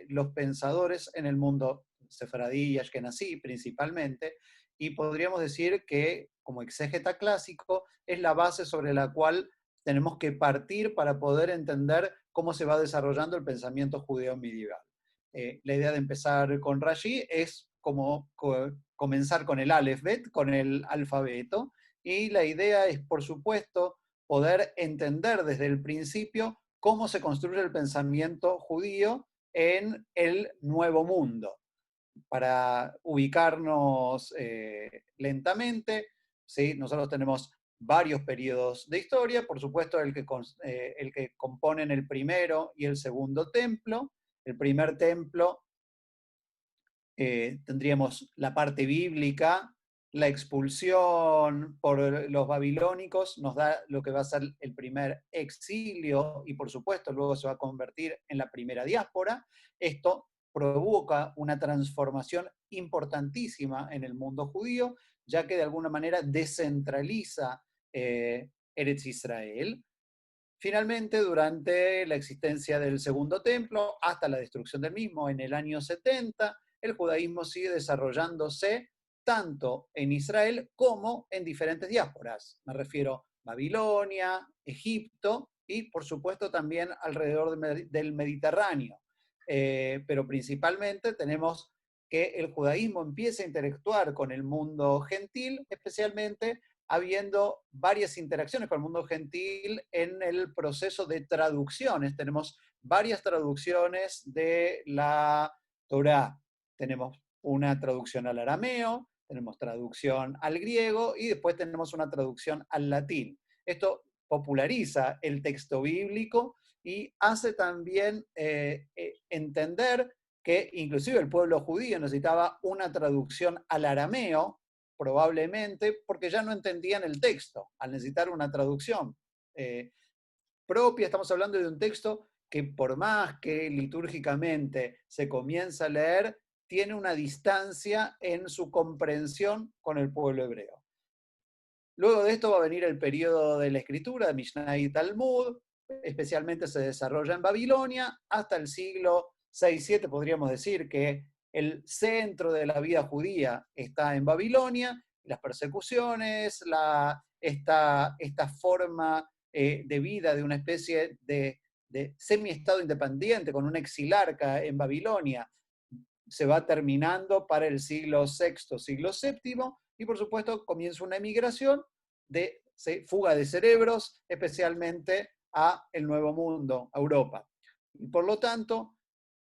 los pensadores en el mundo sefaradí y ashkenazí principalmente, y podríamos decir que como exégeta clásico es la base sobre la cual tenemos que partir para poder entender cómo se va desarrollando el pensamiento judeo medieval. La idea de empezar con Rashi es como comenzar con el Aleph Bet, con el alfabeto, y la idea es, por supuesto, poder entender desde el principio cómo se construye el pensamiento judío en el Nuevo Mundo. Para ubicarnos lentamente, ¿sí? Nosotros tenemos varios periodos de historia, por supuesto el que componen el primero y el segundo templo. El primer templo tendríamos la parte bíblica, la expulsión por los babilónicos nos da lo que va a ser el primer exilio y por supuesto luego se va a convertir en la primera diáspora. Esto provoca una transformación importantísima en el mundo judío, ya que de alguna manera descentraliza Eretz Israel. Finalmente, durante la existencia del Segundo Templo, hasta la destrucción del mismo en el año 70, el judaísmo sigue desarrollándose tanto en Israel como en diferentes diásporas. Me refiero a Babilonia, Egipto y, por supuesto, también alrededor del Mediterráneo. Pero principalmente tenemos que el judaísmo empieza a interactuar con el mundo gentil, especialmente habiendo varias interacciones con el mundo gentil en el proceso de traducciones. Tenemos varias traducciones de la Torá. Tenemos una traducción al arameo, tenemos traducción al griego y después tenemos una traducción al latín. Esto populariza el texto bíblico y hace también entender que inclusive el pueblo judío necesitaba una traducción al arameo, probablemente porque ya no entendían el texto, al necesitar una traducción propia. Estamos hablando de un texto que por más que litúrgicamente se comienza a leer, tiene una distancia en su comprensión con el pueblo hebreo. Luego de esto va a venir el periodo de la escritura, de Mishnah y Talmud, especialmente se desarrolla en Babilonia, hasta el siglo 6-7 podríamos decir que el centro de la vida judía está en Babilonia, las persecuciones, esta forma de vida de una especie de semi-estado independiente con un exilarca en Babilonia, se va terminando para el siglo VI, siglo VII, y por supuesto comienza una emigración de fuga de cerebros, especialmente a el Nuevo Mundo, a Europa. Y por lo tanto,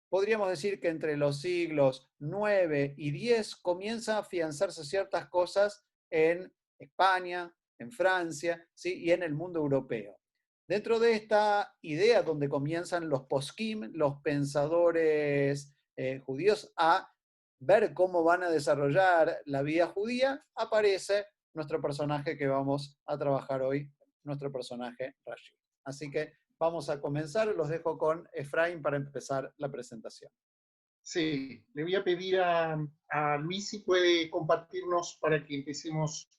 podríamos decir que entre los siglos IX y X comienza a afianzarse ciertas cosas en España, en Francia, ¿sí? Y en el mundo europeo. Dentro de esta idea donde comienzan los poskim, los pensadores judíos, a ver cómo van a desarrollar la vida judía, aparece nuestro personaje que vamos a trabajar hoy, nuestro personaje Rashi. Así que vamos a comenzar, los dejo con Efraín para empezar la presentación. Sí, le voy a pedir a Luis si puede compartirnos para que empecemos.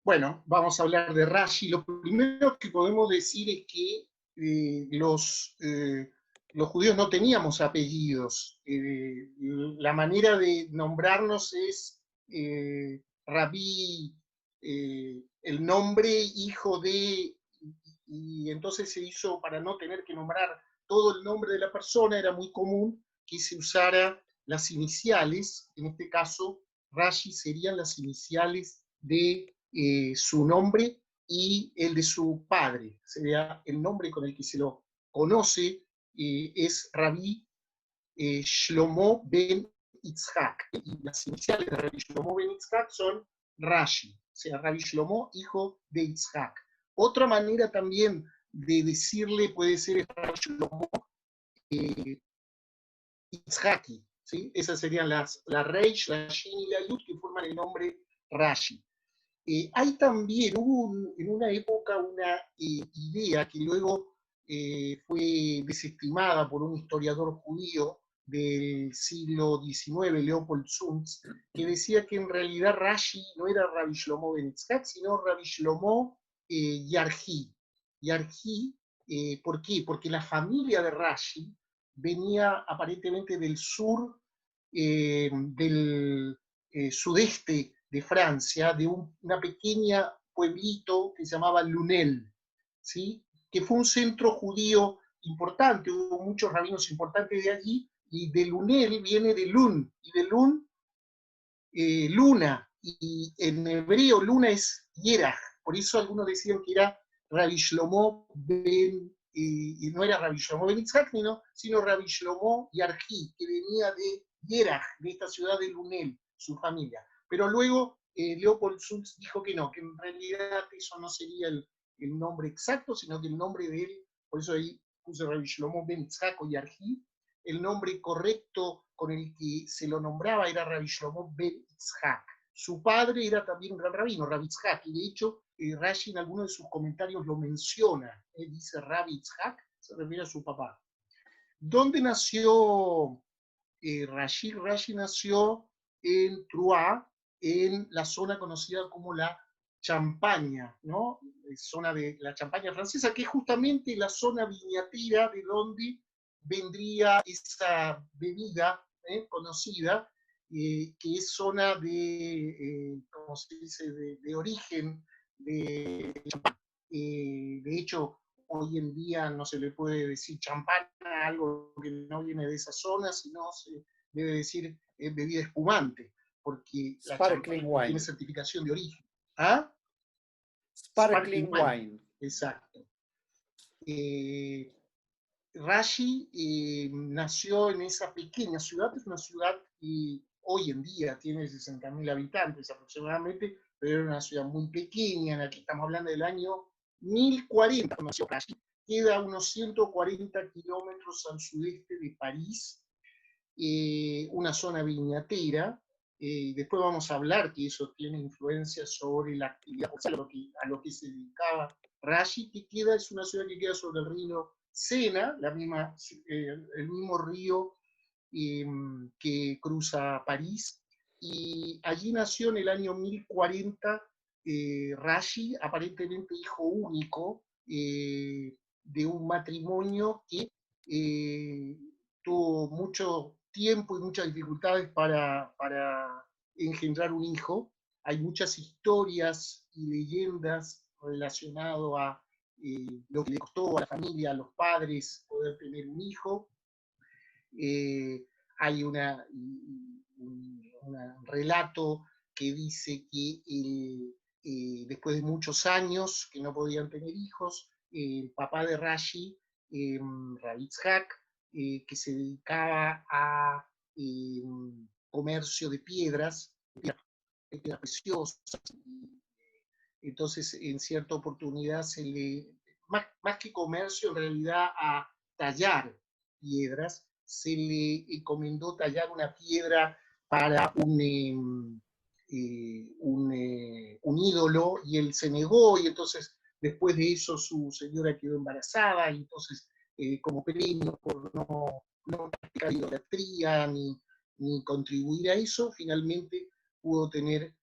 Bueno, vamos a hablar de Rashi. Lo primero que podemos decir es que los judíos no teníamos apellidos. La manera de nombrarnos es Rabí, el nombre hijo de, y entonces se hizo, para no tener que nombrar todo el nombre de la persona, era muy común que se usara las iniciales. En este caso, Rashi serían las iniciales de su nombre y el de su padre. Sería el nombre con el que se lo conoce, es Rabí Shlomo ben Yitzhak. Y las iniciales de Rabí Shlomo ben Yitzhak son Rashi, o sea, Rabí Shlomo, hijo de Yitzhak. Otra manera también de decirle puede ser Rabí Shlomo Yitzhaki, ¿sí? Esas serían la Reish, la Shin y la Yud que forman el nombre Rashi. Hay también, en una época una idea que luego fue desestimada por un historiador judío del siglo XIX, Leopold Zuntz, que decía que en realidad Rashi no era Rabbi Shlomo ben Yitzhak, sino Rabbi Shlomo Yarhi. Yarhi ¿Por qué? Porque la familia de Rashi venía aparentemente del sur, del sudeste de Francia, de una pequeña pueblito que se llamaba Lunel, ¿sí? Que fue un centro judío importante, hubo muchos rabinos importantes de allí, y de Lunel viene de Lun, y de Lun, luna, y en hebreo luna es Yerach, por eso algunos decían que era Rabbi Shlomo ben, y no era Rabbi Shlomo ben Yitzhak, sino Rabbi Shlomo Yarji, que venía de Yerach, de esta ciudad de Lunel, su familia. Pero luego Leopold Schultz dijo que no, que en realidad eso no sería el nombre exacto, sino que el nombre de él, por eso ahí puse Rabbi Shlomo ben Yitzhak o Yarji, el nombre correcto con el que se lo nombraba era Rabbi Shlomo ben Yitzhak. Su padre era también un gran rabino, Rabbi Yitzhak, y de hecho Rashi en alguno de sus comentarios lo menciona, dice Rabbi Yitzhak, se refiere a su papá. ¿Dónde nació Rashi? Rashi nació en Troyes, en la zona conocida como la Champaña, ¿no? Zona de la Champaña francesa, que es justamente la zona viñatera de donde vendría esa bebida conocida, que es zona de, ¿cómo se dice?, de origen de champán. De hecho, hoy en día no se le puede decir champán a algo que no viene de esa zona, sino se debe decir bebida espumante, porque la champán Sparkling tiene wine. certificación de origen. ¿Ah? Sparkling Sparkling wine, wine. exacto. Rashi nació en esa pequeña ciudad, es una ciudad que hoy en día tiene 60.000 habitantes aproximadamente, pero era una ciudad muy pequeña, en la que estamos hablando del año 1040, cuando nació Rashi. Queda a unos 140 kilómetros al sudeste de París, una zona viñatera. Después vamos a hablar que eso tiene influencia sobre la actividad, o sea, a lo que se dedicaba Rashi, que queda, es una ciudad que queda sobre el río Sena, el mismo río que cruza París, y allí nació en el año 1040 Rashi, aparentemente hijo único de un matrimonio que tuvo mucho tiempo y muchas dificultades para engendrar un hijo. Hay muchas historias y leyendas relacionadas a lo que le costó a la familia, a los padres, poder tener un hijo. Hay un relato que dice que después de muchos años que no podían tener hijos, el papá de Rashi, Rabbi Yitzhak, que se dedicaba a comercio de piedras preciosas. Entonces, en cierta oportunidad se le, más que comercio, en realidad a tallar piedras, se le encomendó tallar una piedra para un ídolo, y él se negó, y entonces después de eso su señora quedó embarazada, y entonces como premio por no practicar idolatría ni contribuir a eso, finalmente pudo tener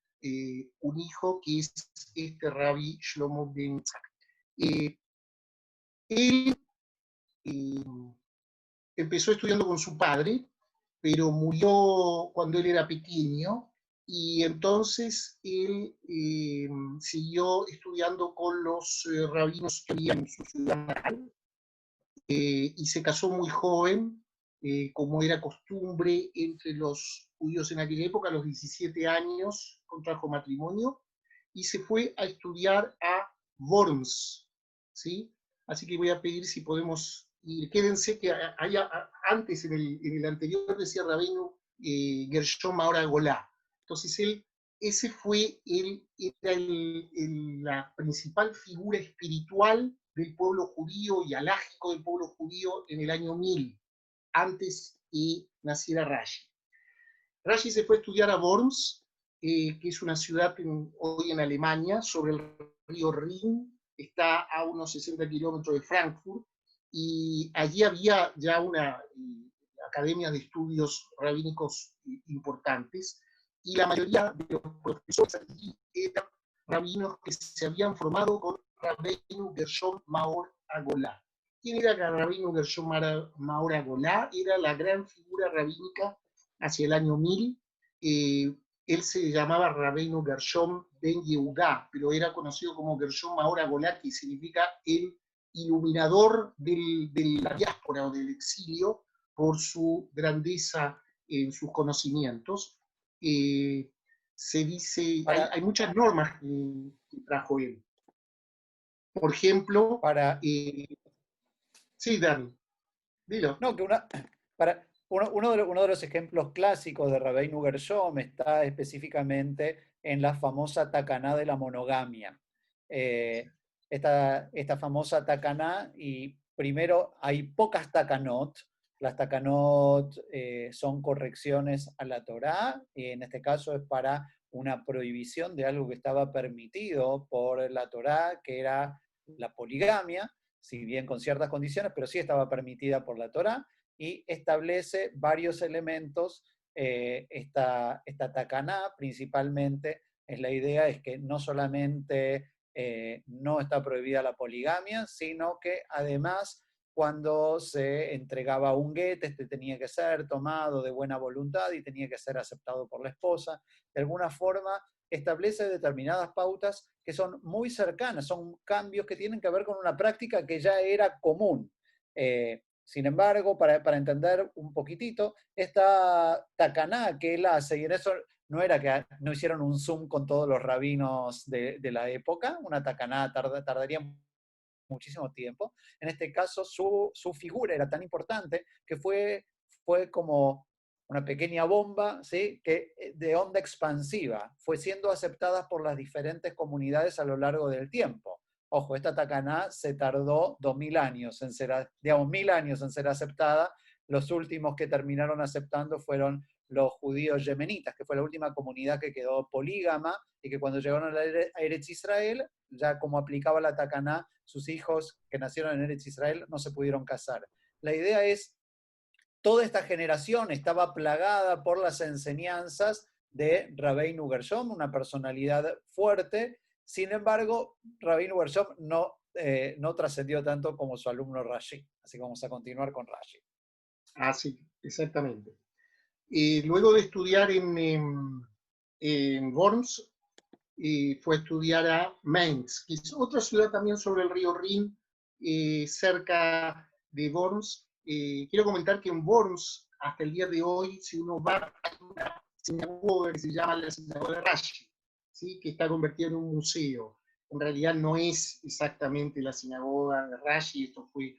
un hijo que es este Rabbi Shlomo ben Yitzhak. Él eh, empezó estudiando con su padre, pero murió cuando él era pequeño, y entonces él siguió estudiando con los rabinos que había en su ciudad natal, y se casó muy joven, como era costumbre entre los judíos en aquella época. A los 17 años contrajo matrimonio y se fue a estudiar a Worms, ¿sí? Así que voy a pedir si podemos ir. Quédense que antes, en el anterior, decía Rabbeinu Gershom ahora Golá. Entonces ese fue la principal figura espiritual del pueblo judío y alágico del pueblo judío en el año 1000, antes que naciera Rashi. Rashi se fue a estudiar a Worms, que es una ciudad hoy en Alemania, sobre el río Rin, está a unos 60 kilómetros de Frankfurt, y allí había ya una academia de estudios rabínicos importantes, y la mayoría de los profesores allí eran rabinos que se habían formado con Rabbeinu Gershom Maor Agolá. ¿Quién era Rabbeinu Gershom Maora Golá? Era la gran figura rabínica hacia el año 1000. Él se llamaba Rabbeinu Gershom Ben Yehudá, pero era conocido como Gershom Maora Golá, que significa el iluminador de la diáspora o del exilio por su grandeza en sus conocimientos. Se dice, hay muchas normas que trajo él. Por ejemplo, para, sí, Dani, dilo. no, que uno de los ejemplos clásicos de Rabbeinu Gershom está específicamente en la famosa Takaná de la monogamia. Esta famosa Takaná, y primero hay pocas Takanot. Las Takanot son correcciones a la Torá, y en este caso es para una prohibición de algo que estaba permitido por la Torá, que era la poligamia, si bien con ciertas condiciones, pero sí estaba permitida por la Torá, y establece varios elementos. Esta Takaná principalmente es la idea es que no solamente no está prohibida la poligamia, sino que además cuando se entregaba un get, este tenía que ser tomado de buena voluntad y tenía que ser aceptado por la esposa. De alguna forma establece determinadas pautas que son muy cercanas, son cambios que tienen que ver con una práctica que ya era común. Sin embargo, para entender un poquitito, esta Takaná que él hace, y en eso no era que no hicieron un Zoom con todos los rabinos de la época, una Takaná tardaría muchísimo tiempo. En este caso, su figura era tan importante que fue como una pequeña bomba, ¿sí? De onda expansiva, fue siendo aceptada por las diferentes comunidades a lo largo del tiempo. Ojo, esta Takaná se tardó 2000 años en ser, digamos, 1000 años en ser aceptada. Los últimos que terminaron aceptando fueron los judíos yemenitas, que fue la última comunidad que quedó polígama y que cuando llegaron a Eretz Israel, ya como aplicaba la Takaná, sus hijos que nacieron en Eretz Israel no se pudieron casar. La idea es, toda esta generación estaba plagada por las enseñanzas de Rabbeinu Gershom, una personalidad fuerte. Sin embargo, Rabbeinu Gershom no trascendió tanto como su alumno Rashi. Así que vamos a continuar con Rashi. Ah, sí, exactamente. Luego de estudiar en Worms, fue a estudiar a Mainz, que es otra ciudad también sobre el río Rin, cerca de Worms. Quiero comentar que en Worms, hasta el día de hoy, si uno va a una sinagoga que se llama la sinagoga de Rashi, ¿sí? Que está convertida en un museo. En realidad no es exactamente la sinagoga de Rashi, esto fue,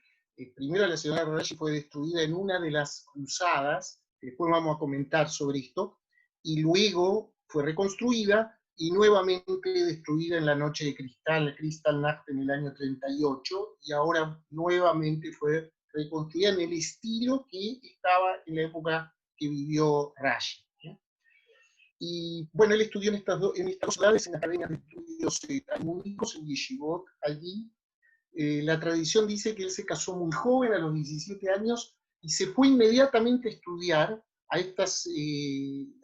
primero la sinagoga de Rashi fue destruida en una de las cruzadas, después vamos a comentar sobre esto, y luego fue reconstruida y nuevamente destruida en la noche de cristal, Kristallnacht en el año 38, y ahora nuevamente fue reconstruida en el estilo que estaba en la época que vivió Rashi. Y bueno, él estudió en estas dos ciudades, en academias de estudios talmúdicos, en Yeshivot, allí. La tradición dice que él se casó muy joven, a los 17 años, y se fue inmediatamente a estudiar a estas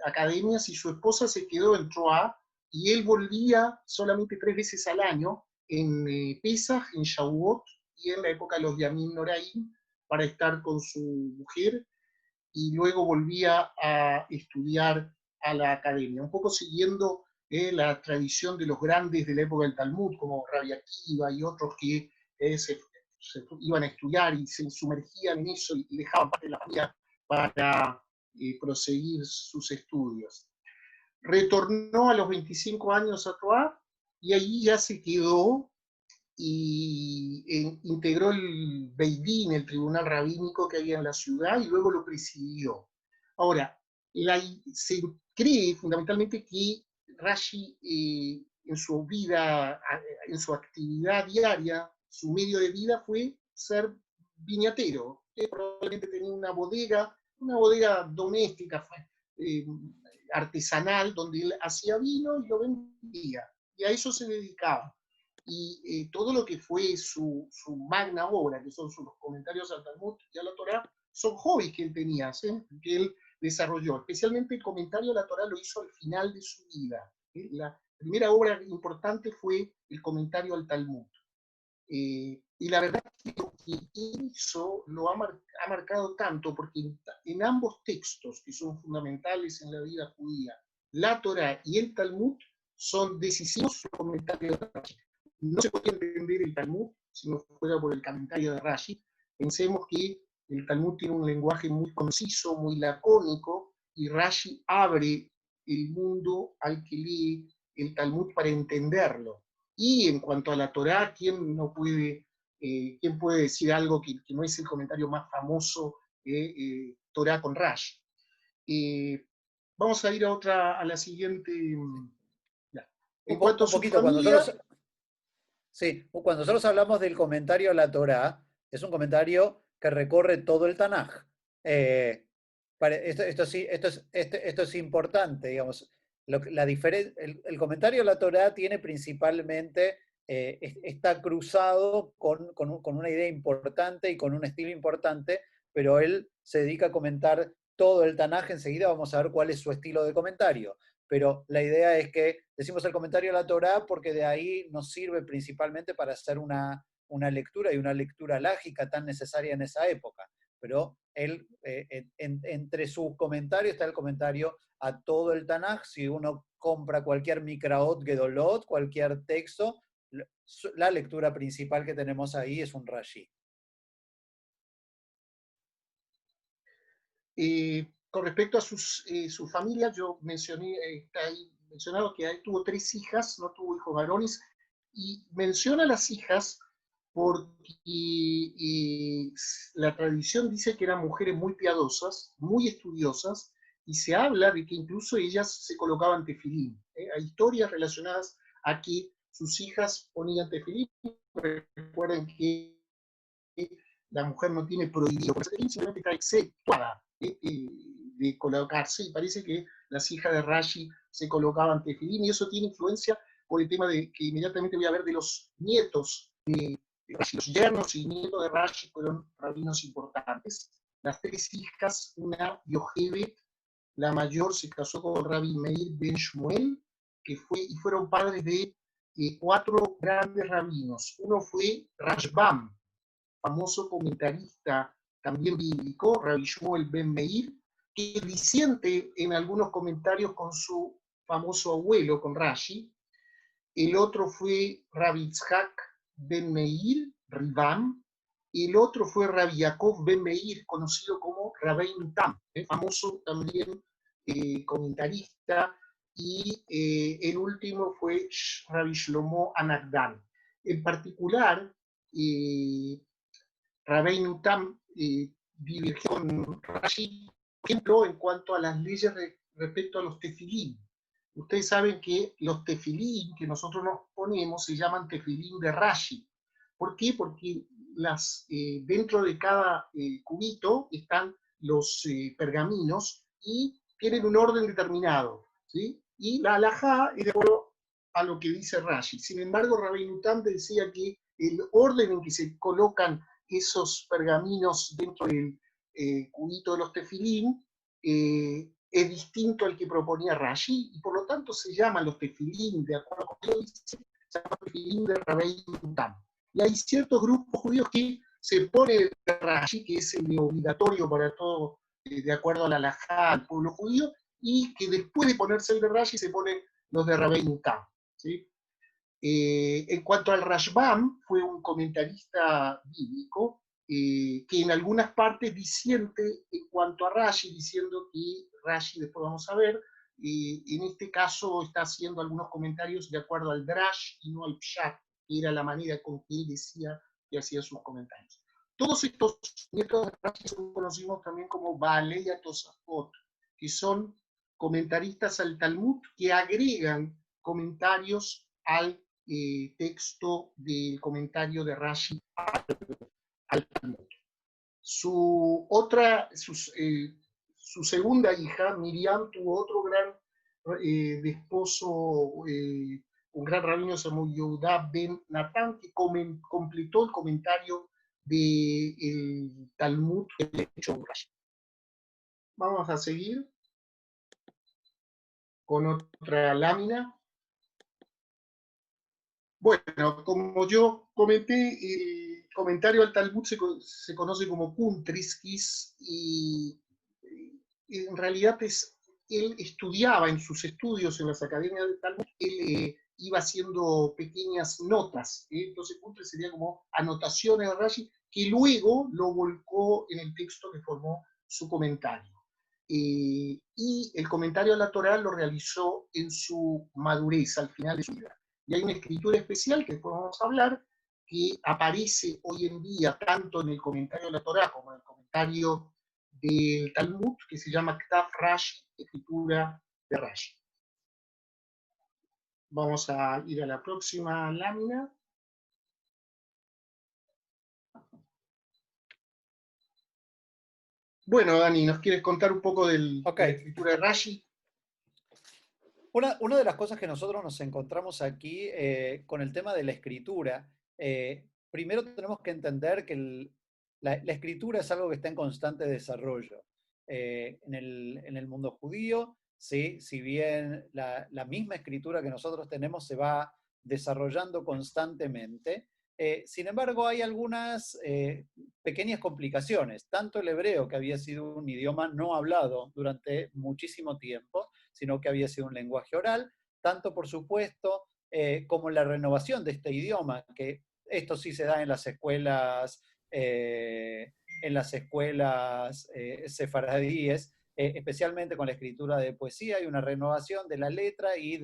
academias, y su esposa se quedó en Troa, y él volvía solamente 3 veces al año, en Pesach, en Shavuot, y en la época de los Yamim Noraim, para estar con su mujer, y luego volvía a estudiar a la academia, un poco siguiendo la tradición de los grandes de la época del Talmud, como Rabbi Akiva y otros que se iban a estudiar y se sumergían en eso y dejaban parte de la familia para proseguir sus estudios. Retornó a los 25 años a Troyes y allí ya se quedó y integró el Beidín, el tribunal rabínico que había en la ciudad, y luego lo presidió. Ahora, se cree fundamentalmente que Rashi en su vida, en su actividad diaria, su medio de vida fue ser viñatero. Probablemente tenía una bodega doméstica, artesanal, donde él hacía vino y lo vendía, y a eso se dedicaba. Y todo lo que fue su magna obra, que son sus comentarios al Talmud y a la Torá, son hobbies que él tenía, ¿sí? Que él desarrolló. Especialmente el comentario a la Torá lo hizo al final de su vida. La primera obra importante fue el comentario al Talmud. Y la verdad es que lo que hizo lo ha marcado tanto, porque en ambos textos que son fundamentales en la vida judía, la Torá y el Talmud, son decisivos comentarios de Rashi. No se puede entender el Talmud si no fuera por el comentario de Rashi. Pensemos que el Talmud tiene un lenguaje muy conciso, muy lacónico, y Rashi abre el mundo al que lee el Talmud para entenderlo. Y en cuanto a la Torá, ¿quién puede decir algo que no es el comentario más famoso de Torá con Rashi? Vamos a ir a la siguiente. Ya. En cuanto a Un su poquito, familia, sí, cuando nosotros hablamos del comentario a la Torá, es un comentario que recorre todo el Tanaj. Esto, sí, esto es importante, digamos. El comentario a la Torá tiene principalmente, está cruzado con una idea importante y con un estilo importante, pero él se dedica a comentar todo el Tanaj. Enseguida vamos a ver cuál es su estilo de comentario, pero la idea es que decimos el comentario a la Torá porque de ahí nos sirve principalmente para hacer una lectura y una lectura lágica tan necesaria en esa época. Pero él, entre sus comentarios está el comentario a todo el Tanaj. Si uno compra cualquier Mikraot, Gedolot, cualquier texto, la lectura principal que tenemos ahí es un Rashi. con respecto a su familia, yo mencioné, está ahí mencionado que él tuvo 3 hijas, no tuvo hijos varones, y menciona las hijas porque la tradición dice que eran mujeres muy piadosas, muy estudiosas, y se habla de que incluso ellas se colocaban tefilín. Hay historias relacionadas a que sus hijas ponían tefilín. Recuerden que la mujer no tiene prohibido, simplemente está exceptuada de colocarse, y parece que las hijas de Rashi se colocaban tefilín, y eso tiene influencia por el tema de que inmediatamente voy a ver de los nietos de Rashi. Los yernos y nietos de Rashi fueron rabinos importantes. Las 3 hijas, una Yochebed, la mayor, se casó con Rabbi Meir Ben Shmuel, y fueron padres de 4 grandes rabinos. Uno fue Rashbam, famoso comentarista también bíblico, Rabbi Shmuel Ben Meir, que es diciente en algunos comentarios con su famoso abuelo, con Rashi. El otro fue Rabbi Yitzhak Ben Meir, Ribam. El otro fue Rabbi Yaakov Ben Meir, conocido como Rabbeinu Tam, famoso también comentarista. Y el último fue Rabbi Shlomo Anagdan. En particular, Rabbeinu Tam divergió con Rashi, por ejemplo, en cuanto a las leyes respecto a los tefilín. Ustedes saben que los tefilín que nosotros nos ponemos se llaman tefilín de Rashi. ¿Por qué? Porque dentro de cada cubito están los pergaminos y tienen un orden determinado, ¿sí? Y la halajá es de acuerdo a lo que dice Rashi. Sin embargo, Rabbeinu Tam decía que el orden en que se colocan esos pergaminos dentro del cubito de los tefilín es distinto al que proponía Rashi, y por lo tanto se llaman los tefilín, de acuerdo con lo que dice, se llaman tefilín de Rabbeinu Tam. Y hay ciertos grupos judíos que se pone de Rashi, que es el obligatorio para todo, de acuerdo a la halajá al pueblo judío, y que después de ponerse el de Rashi se ponen los de Rabbeinu Tam, ¿sí? En cuanto al Rashbam, fue un comentarista bíblico que en algunas partes disiente en cuanto a Rashi, diciendo que Rashi, después vamos a ver, en este caso está haciendo algunos comentarios de acuerdo al Drash y no al Pshat, que era la manera con que él decía que hacía sus comentarios. Todos estos nietos de Rashi son conocidos también como Baalei Tosafot, que son comentaristas al Talmud que agregan comentarios al texto del comentario de Rashi al Talmud. Su segunda hija, Miriam, tuvo otro gran esposo, un gran rabino, se llamó Yehuda Ben Natán, que completó el comentario del Talmud que había hecho Rashi. Vamos a seguir con otra lámina. Bueno, como yo comenté, comentario al Talmud se conoce como Kuntriskis y en realidad él estudiaba en sus estudios en las academias del Talmud, él iba haciendo pequeñas notas, entonces Kuntris sería como anotaciones de Rashi, que luego lo volcó en el texto que formó su comentario. Y el comentario a la Torá lo realizó en su madurez, al final de su vida. Y hay una escritura especial que después vamos a hablar, que aparece hoy en día tanto en el comentario de la Torá como en el comentario del Talmud, que se llama Ktav Rashi, escritura de Rashi. Vamos a ir a la próxima lámina. Bueno, Dani, ¿nos quieres contar un poco de la escritura de Rashi? Una de las cosas que nosotros nos encontramos aquí con el tema de la escritura, primero tenemos que entender que la escritura es algo que está en constante desarrollo. En el mundo judío, ¿sí? Si bien la misma escritura que nosotros tenemos se va desarrollando constantemente, sin embargo hay algunas pequeñas complicaciones. Tanto el hebreo, que había sido un idioma no hablado durante muchísimo tiempo, sino que había sido un lenguaje oral, tanto por supuesto como la renovación de este idioma, que esto sí se da en las escuelas sefaradíes, especialmente con la escritura de poesía, hay una renovación de la letra y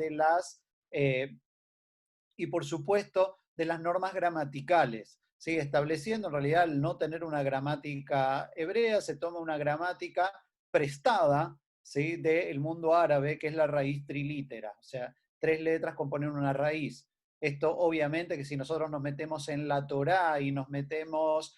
por supuesto de las normas gramaticales. ¿Sí? Estableciendo en realidad el no tener una gramática hebrea, se toma una gramática prestada, ¿sí? Del mundo árabe, que es la raíz trilítera, o sea, 3 letras componen una raíz. Esto obviamente que si nosotros nos metemos en la Torá y nos metemos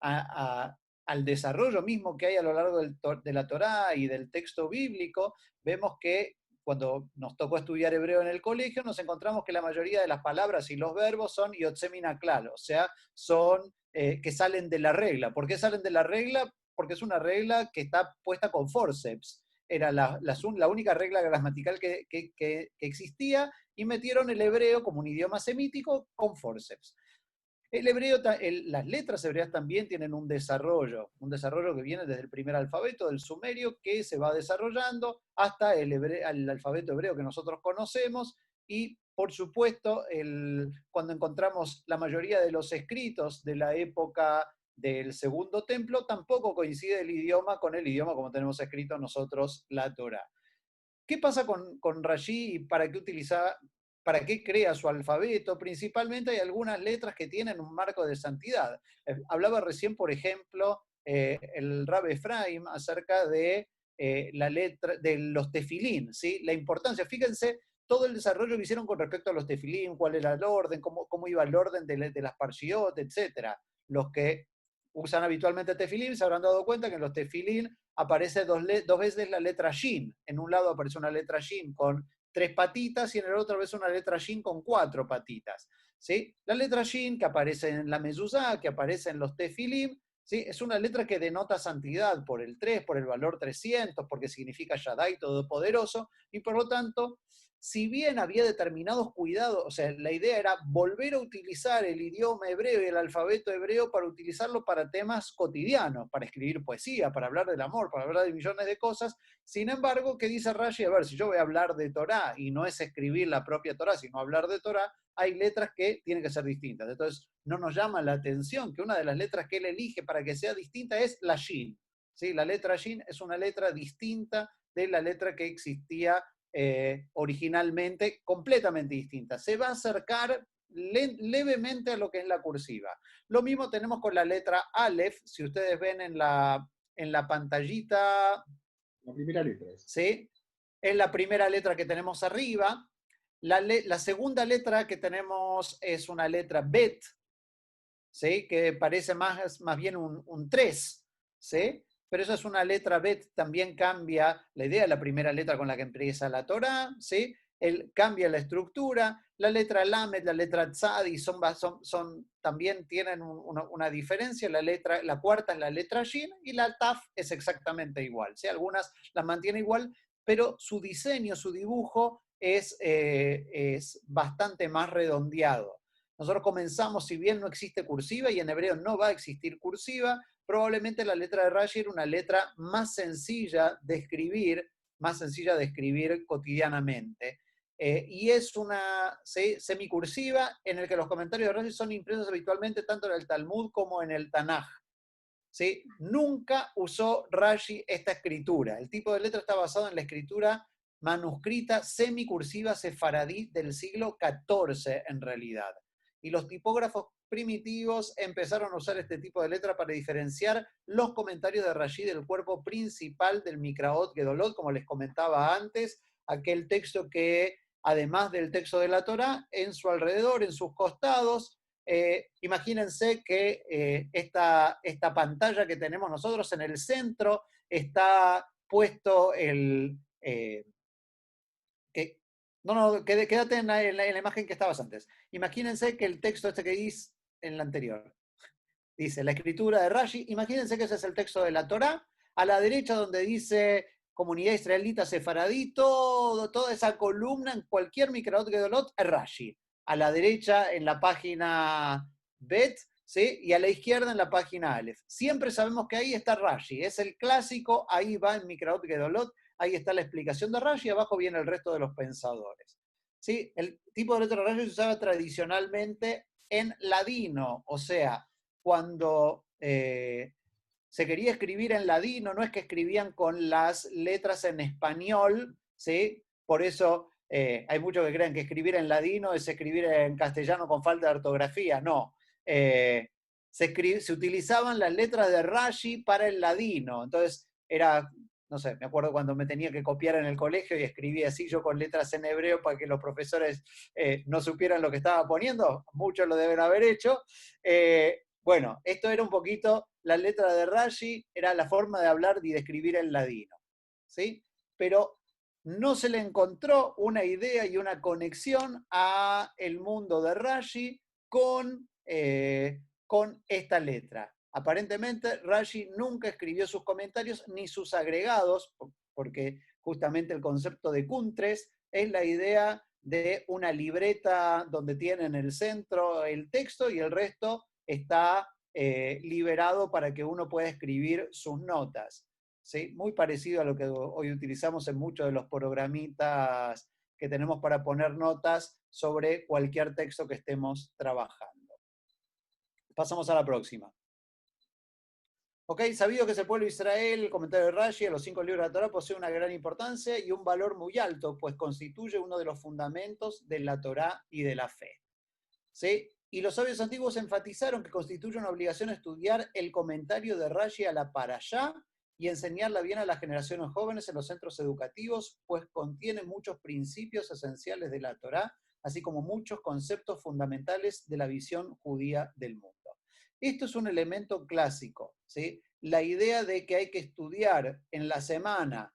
al desarrollo mismo que hay a lo largo de la Torá y del texto bíblico, vemos que cuando nos tocó estudiar hebreo en el colegio, nos encontramos que la mayoría de las palabras y los verbos son yotzemina klal, o sea, son que salen de la regla. ¿Por qué salen de la regla? Porque es una regla que está puesta con forceps. Era la única regla gramatical que existía y metieron el hebreo como un idioma semítico con forceps. El hebreo, las letras hebreas también tienen un desarrollo que viene desde el primer alfabeto del sumerio, que se va desarrollando hasta el alfabeto hebreo que nosotros conocemos, y por supuesto, cuando encontramos la mayoría de los escritos de la época del Segundo Templo, tampoco coincide el idioma con el idioma como tenemos escrito nosotros la Torá. ¿Qué pasa con Rashi y para qué crea su alfabeto? Principalmente hay algunas letras que tienen un marco de santidad. Hablaba recién, por ejemplo, el Rab Efraim acerca de la letra de los tefilín, ¿sí? La importancia, fíjense, todo el desarrollo que hicieron con respecto a los tefilín, cuál era el orden, cómo iba el orden de las parshiot, etc. Los que usan habitualmente tefilín se habrán dado cuenta que en los tefilín aparece dos veces la letra Shin. En un lado aparece una letra Shin con 3 patitas y en el otro ves una letra Shin con 4 patitas. ¿Sí? La letra Shin que aparece en la mezuzá, que aparece en los tefilim, ¿sí? Es una letra que denota santidad por el 3, por el valor 300, porque significa Shaddai Todopoderoso, y por lo tanto, si bien había determinados cuidados, o sea, la idea era volver a utilizar el idioma hebreo y el alfabeto hebreo para utilizarlo para temas cotidianos, para escribir poesía, para hablar del amor, para hablar de millones de cosas. Sin embargo, ¿qué dice Rashi? A ver, si yo voy a hablar de Torá y no es escribir la propia Torá, sino hablar de Torá, hay letras que tienen que ser distintas. Entonces, no nos llama la atención que una de las letras que él elige para que sea distinta es la Shin. ¿Sí? La letra Shin es una letra distinta de la letra que existía originalmente, completamente distinta. Se va a acercar levemente a lo que es la cursiva. Lo mismo tenemos con la letra Aleph, si ustedes ven en la pantallita. La primera letra es. ¿Sí? Es la primera letra que tenemos arriba. La segunda letra que tenemos es una letra Bet, ¿sí? Que parece más bien un 3, ¿sí? Pero esa es una letra Bet, también cambia la idea, la primera letra con la que empieza la Torá, ¿sí? Cambia la estructura, la letra Lamed, la letra Tzadi también tienen una diferencia, la cuarta es la letra Shin y la Taf es exactamente igual, ¿sí? Algunas las mantienen igual, pero su diseño, su dibujo es bastante más redondeado. Nosotros comenzamos, si bien no existe cursiva y en hebreo no va a existir cursiva, probablemente la letra de Rashi era una letra más sencilla de escribir cotidianamente. Y es una semicursiva en el que los comentarios de Rashi son impresos habitualmente tanto en el Talmud como en el Tanaj. ¿Sí? Nunca usó Rashi esta escritura. El tipo de letra está basado en la escritura manuscrita semicursiva sefaradí del siglo XIV en realidad. Y los tipógrafos primitivos empezaron a usar este tipo de letra para diferenciar los comentarios de Rashi del cuerpo principal del Mikraot Gedolot, como les comentaba antes, aquel texto que, además del texto de la Torá, en su alrededor, en sus costados, imagínense que esta pantalla que tenemos nosotros en el centro está puesto el... quédate en la imagen que estabas antes. Imagínense que el texto este que dice en la anterior, dice la escritura de Rashi, imagínense que ese es el texto de la Torá, a la derecha donde dice comunidad israelita sefaradí, toda esa columna en cualquier Mikraot Gedolot es Rashi. A la derecha en la página Bet, ¿sí? Y a la izquierda en la página Aleph. Siempre sabemos que ahí está Rashi, es el clásico, ahí va en Mikraot Gedolot, ahí está la explicación de Rashi, abajo viene el resto de los pensadores. ¿Sí? El tipo de letra de Rashi se usaba tradicionalmente en ladino, o sea, cuando se quería escribir en ladino, no es que escribían con las letras en español, ¿sí? Por eso hay muchos que creen que escribir en ladino es escribir en castellano con falta de ortografía, no. Se utilizaban las letras de Rashi para el ladino, entonces era, no sé, me acuerdo cuando me tenía que copiar en el colegio y escribía así yo con letras en hebreo para que los profesores no supieran lo que estaba poniendo, muchos lo deben haber hecho. Bueno, esto era un poquito, la letra de Rashi era la forma de hablar y de escribir en ladino, ¿sí? Pero no se le encontró una idea y una conexión a el mundo de Rashi con esta letra. Aparentemente Rashi nunca escribió sus comentarios ni sus agregados, porque justamente el concepto de Kuntres es la idea de una libreta donde tienen el centro el texto y el resto está liberado para que uno pueda escribir sus notas. ¿Sí? Muy parecido a lo que hoy utilizamos en muchos de los programitas que tenemos para poner notas sobre cualquier texto que estemos trabajando. Pasamos a la próxima. Ok, sabido que ese pueblo de Israel, el comentario de Rashi, a los 5 libros de la Torá posee una gran importancia y un valor muy alto, pues constituye uno de los fundamentos de la Torá y de la fe. ¿Sí? Y los sabios antiguos enfatizaron que constituye una obligación estudiar el comentario de Rashi a la Parashá y enseñarla bien a las generaciones jóvenes en los centros educativos, pues contiene muchos principios esenciales de la Torá, así como muchos conceptos fundamentales de la visión judía del mundo. Esto es un elemento clásico, ¿sí? La idea de que hay que estudiar en la semana,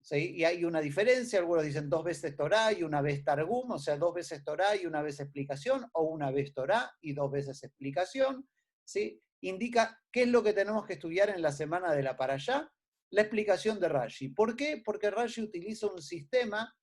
¿sí? Y hay una diferencia, algunos dicen 2 veces Torá y una vez Targum, o sea, 2 veces Torá y una vez explicación, o una vez Torá y 2 veces explicación, ¿sí? Indica qué es lo que tenemos que estudiar en la semana de la Parashá, la explicación de Rashi. ¿Por qué? Porque Rashi utiliza un sistema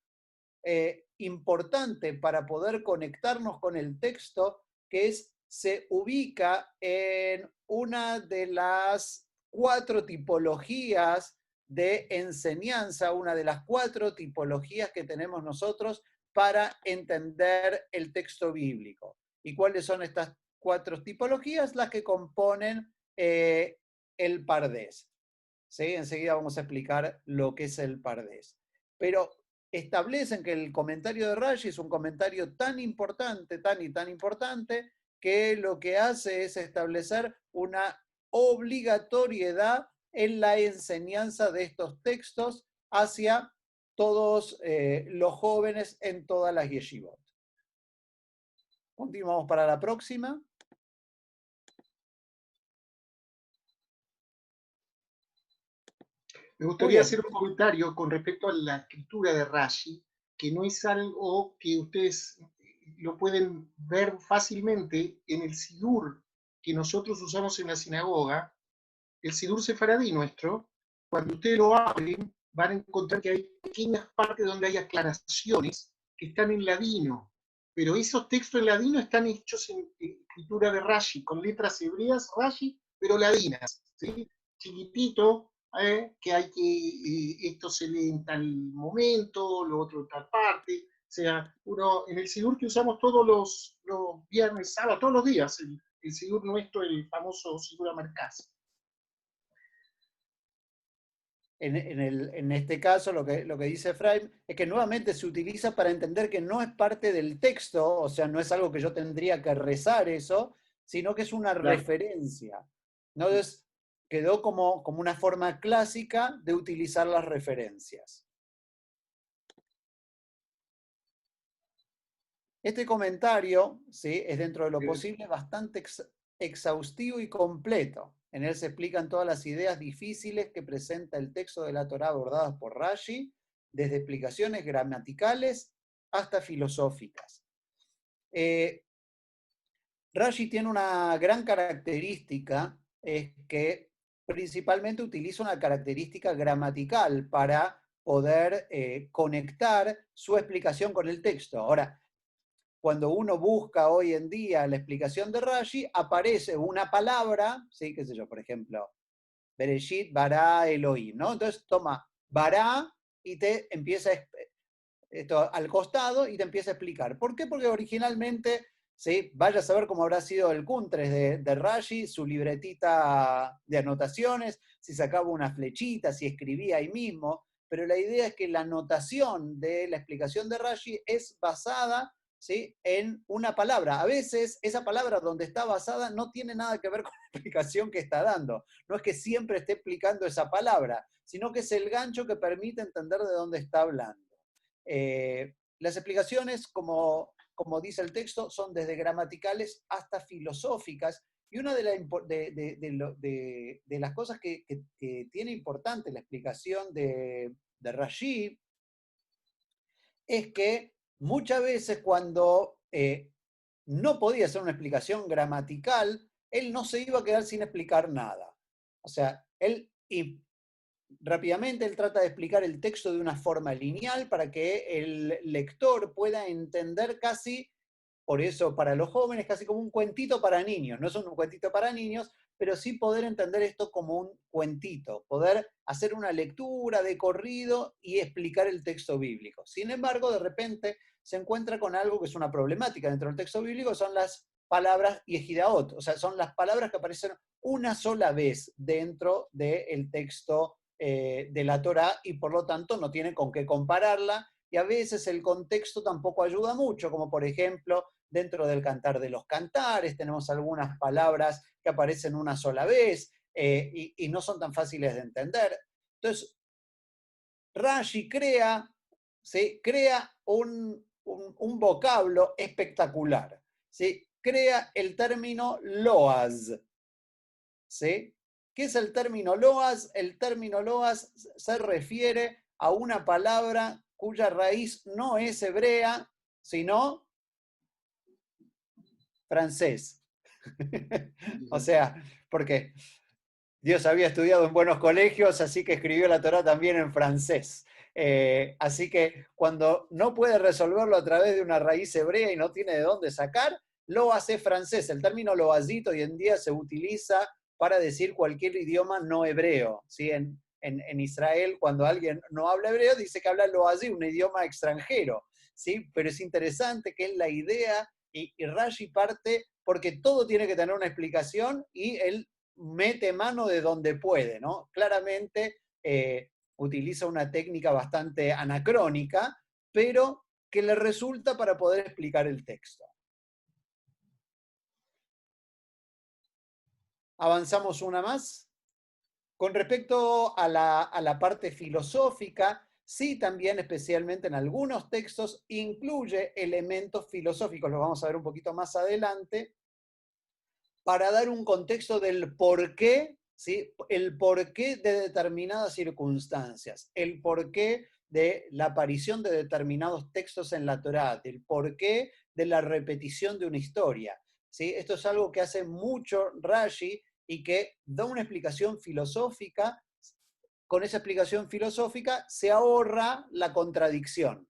importante para poder conectarnos con el texto, que se ubica en una de las 4 tipologías de enseñanza, una de las 4 tipologías que tenemos nosotros para entender el texto bíblico. ¿Y cuáles son estas 4 tipologías? Las que componen el Pardés. ¿Sí? Enseguida vamos a explicar lo que es el Pardés. Pero establecen que el comentario de Rashi es un comentario tan importante, tan y tan importante, que lo que hace es establecer una obligatoriedad en la enseñanza de estos textos hacia todos los jóvenes en todas las yeshivot. Continuamos para la próxima. Me gustaría hacer un comentario con respecto a la escritura de Rashi, que no es algo que ustedes lo pueden ver fácilmente en el Sidur que nosotros usamos en la sinagoga, el Sidur sefaradí nuestro. Cuando ustedes lo abren, van a encontrar que hay pequeñas partes donde hay aclaraciones que están en ladino. pero esos textos en ladino están hechos en escritura de Rashi, con letras hebreas Rashi, pero ladinas, ¿sí? Chiquitito, que hay que, esto se lee en tal momento, lo otro en tal parte. O sea, uno, en el Sidur que usamos todos los viernes, sábados, todos los días, el Sidur nuestro, el famoso Sidur Amarcás. En este caso, lo que dice Frame es que nuevamente se utiliza para entender que no es parte del texto, o sea, no es algo que yo tendría que rezar eso, sino que es una Claro. referencia. Entonces, quedó como una forma clásica de utilizar las referencias. Este comentario, ¿sí?, es dentro de lo posible bastante exhaustivo y completo. En él se explican todas las ideas difíciles que presenta el texto de la Torá abordadas por Rashi, desde explicaciones gramaticales hasta filosóficas. Rashi tiene una gran característica, es que principalmente utiliza una característica gramatical para poder conectar su explicación con el texto. Ahora, cuando uno busca hoy en día la explicación de Rashi, aparece una palabra, ¿sí? Qué sé yo, por ejemplo, Bereshit, Bará, Elohim, ¿no? Entonces toma Bará y te empieza esto al costado y te empieza a explicar. ¿Por qué? Porque originalmente, ¿sí?, vaya a saber cómo habrá sido el Kuntres de Rashi, su libretita de anotaciones, si sacaba una flechita, si escribía ahí mismo, pero la idea es que la anotación de la explicación de Rashi es basada, ¿sí?, en una palabra. A veces esa palabra donde está basada no tiene nada que ver con la explicación que está dando. No es que siempre esté explicando esa palabra, sino que es el gancho que permite entender de dónde está hablando. Las explicaciones, como dice el texto, son desde gramaticales hasta filosóficas, y una de las cosas que tiene importante la explicación de Rashi es que muchas veces cuando no podía hacer una explicación gramatical, él no se iba a quedar sin explicar nada. O sea, rápidamente él trata de explicar el texto de una forma lineal para que el lector pueda entender casi, por eso para los jóvenes, casi como un cuentito para niños. No es un cuentito para niños, pero sí poder entender esto como un cuentito, poder hacer una lectura de corrido y explicar el texto bíblico. Sin embargo, de repente se encuentra con algo que es una problemática dentro del texto bíblico, son las palabras yehidaot, o sea, son las palabras que aparecen una sola vez dentro del texto de la Torá, y por lo tanto no tiene con qué compararla, y a veces el contexto tampoco ayuda mucho, como por ejemplo dentro del Cantar de los Cantares tenemos algunas palabras que aparecen una sola vez y no son tan fáciles de entender. Entonces, Rashi crea, ¿sí?, crea un vocablo espectacular, ¿sí? Crea el término loaz, ¿sí? ¿Qué es el término loaz? El término loaz se refiere a una palabra cuya raíz no es hebrea, sino francés. O sea, porque Dios había estudiado en buenos colegios, así que escribió la Torá también en francés. Así que cuando no puede resolverlo a través de una raíz hebrea y no tiene de dónde sacar, lo hace francés. El término loazito hoy en día se utiliza para decir cualquier idioma no hebreo. ¿Sí? En Israel, cuando alguien no habla hebreo, dice que habla loazí, un idioma extranjero. ¿Sí? Pero es interesante que es la idea, y Rashi parte porque todo tiene que tener una explicación, y él mete mano de donde puede, ¿no? Claramente utiliza una técnica bastante anacrónica, pero que le resulta para poder explicar el texto. Avanzamos una más. Con respecto a la parte filosófica, sí, también especialmente en algunos textos incluye elementos filosóficos, los vamos a ver un poquito más adelante, para dar un contexto del porqué, ¿sí?, el porqué de determinadas circunstancias, el porqué de la aparición de determinados textos en la Torá, del porqué de la repetición de una historia. ¿Sí? Esto es algo que hace mucho Rashi y que da una explicación filosófica. Con esa explicación filosófica se ahorra la contradicción.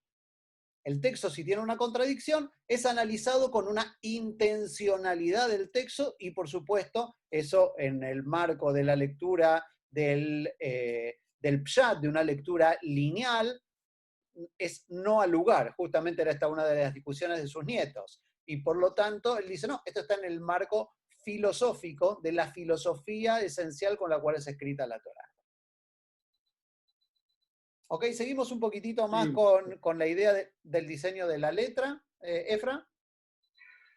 El texto, si tiene una contradicción, es analizado con una intencionalidad del texto y, por supuesto, eso en el marco de la lectura del pshat, de una lectura lineal, es no al lugar. Justamente era esta una de las discusiones de sus nietos. Y por lo tanto, él dice, no, esto está en el marco filosófico de la filosofía esencial con la cual es escrita la Torá. Ok, seguimos un poquitito más Sí. con la idea del diseño de la letra. Efra.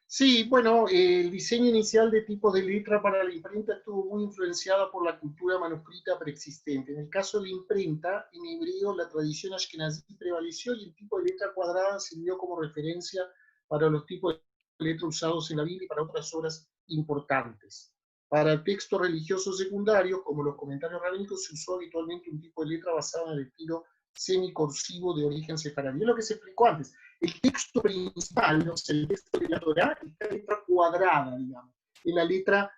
Sí, bueno, el diseño inicial de tipos de letra para la imprenta estuvo muy influenciado por la cultura manuscrita preexistente. En el caso de la imprenta, en hebreo la tradición ashkenazí prevaleció y el tipo de letra cuadrada sirvió como referencia para los tipos de letra usados en la Biblia y para otras obras importantes. Para textos religiosos secundarios, como los comentarios rabínicos, se usó habitualmente un tipo de letra basado en el estilo semicursivo de origen sefaradí. Es lo que se explicó antes. El texto principal, o sea, el texto de la Torá, está en letra cuadrada, digamos. En la letra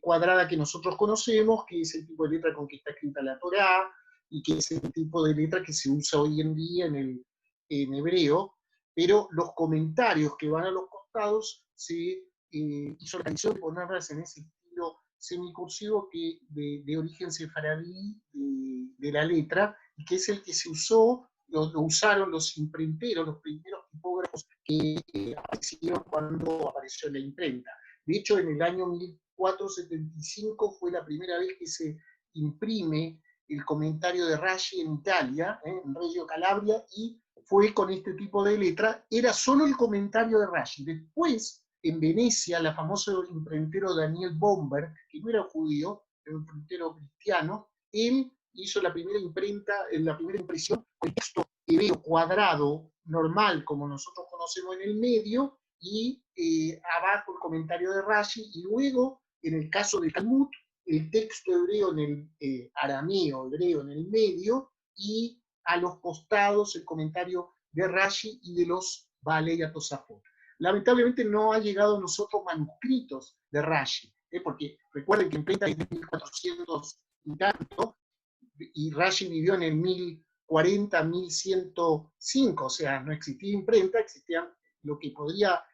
cuadrada que nosotros conocemos, que es el tipo de letra con que está escrita la Torá, y que es el tipo de letra que se usa hoy en día en hebreo, pero los comentarios que van a los costados se hizo la tradición de ponerlas en ese estilo semicursivo de origen sefaradí de la letra, y que es el que se usó, lo usaron los imprenteros, los primeros tipógrafos que aparecieron cuando apareció la imprenta. De hecho, en el año 1475 fue la primera vez que se imprime el comentario de Rashi en Italia, en Reggio Calabria, y fue con este tipo de letra. Era solo el comentario de Rashi. Después, en Venecia, el famoso imprentero Daniel Bomberg, que no era judío, era un imprentero cristiano, él hizo la primera imprenta, la primera impresión, con el texto hebreo cuadrado, normal, como nosotros conocemos en el medio, y abajo el comentario de Rashi, y luego, en el caso del Talmud, el texto hebreo en el arameo hebreo en el medio, y a los costados el comentario de Rashi y de los Baalei Tosafot. Lamentablemente no ha llegado a nosotros manuscritos de Rashi, porque recuerden que imprenta desde 1400 y tanto, y Rashi vivió en el 1040, 1105, o sea, no existía imprenta, existía lo que podría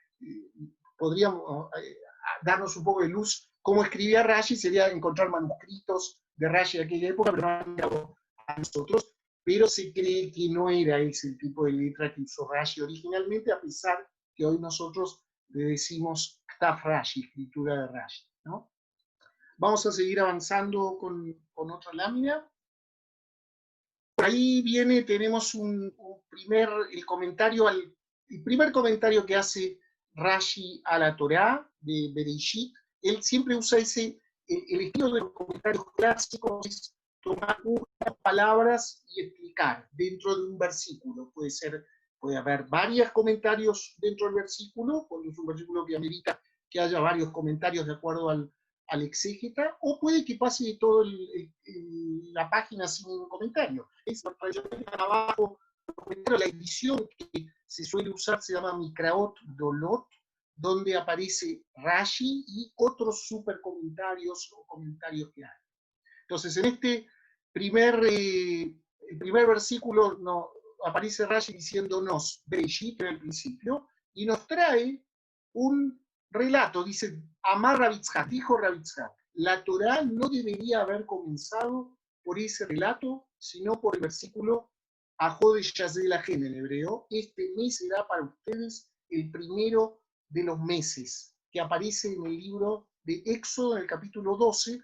darnos un poco de luz. Cómo escribía Rashi sería encontrar manuscritos de Rashi de aquella época, pero no han llegado a nosotros, pero se cree que no era ese el tipo de letra que usó Rashi originalmente, a pesar que hoy nosotros le decimos Ktaf Rashi, escritura de Rashi, ¿no? Vamos a seguir avanzando con otra lámina. Por ahí viene, tenemos el primer comentario que hace Rashi a la Torá de Bereshit. Él siempre usa el estilo de los comentarios clásicos, es tomar unas palabras y explicar dentro de un versículo. Puede haber varios comentarios dentro del versículo, porque es un versículo que amerita que haya varios comentarios de acuerdo al exégeta, o puede que pase toda la página sin ningún comentario. Es abajo, la edición que se suele usar se llama Mikraot Dolot, donde aparece Rashi y otros super comentarios o comentarios que hay. Entonces, en este el primer versículo aparece Rashi diciéndonos Bereshit en el principio, y nos trae un relato, dice, Amar Rabitzhat, dijo Rabitzhat, la Torá no debería haber comenzado por ese relato, sino por el versículo Ajodesh Yazel Ajen en hebreo, este mes será para ustedes el primero de los meses, que aparece en el libro de Éxodo en el capítulo 12,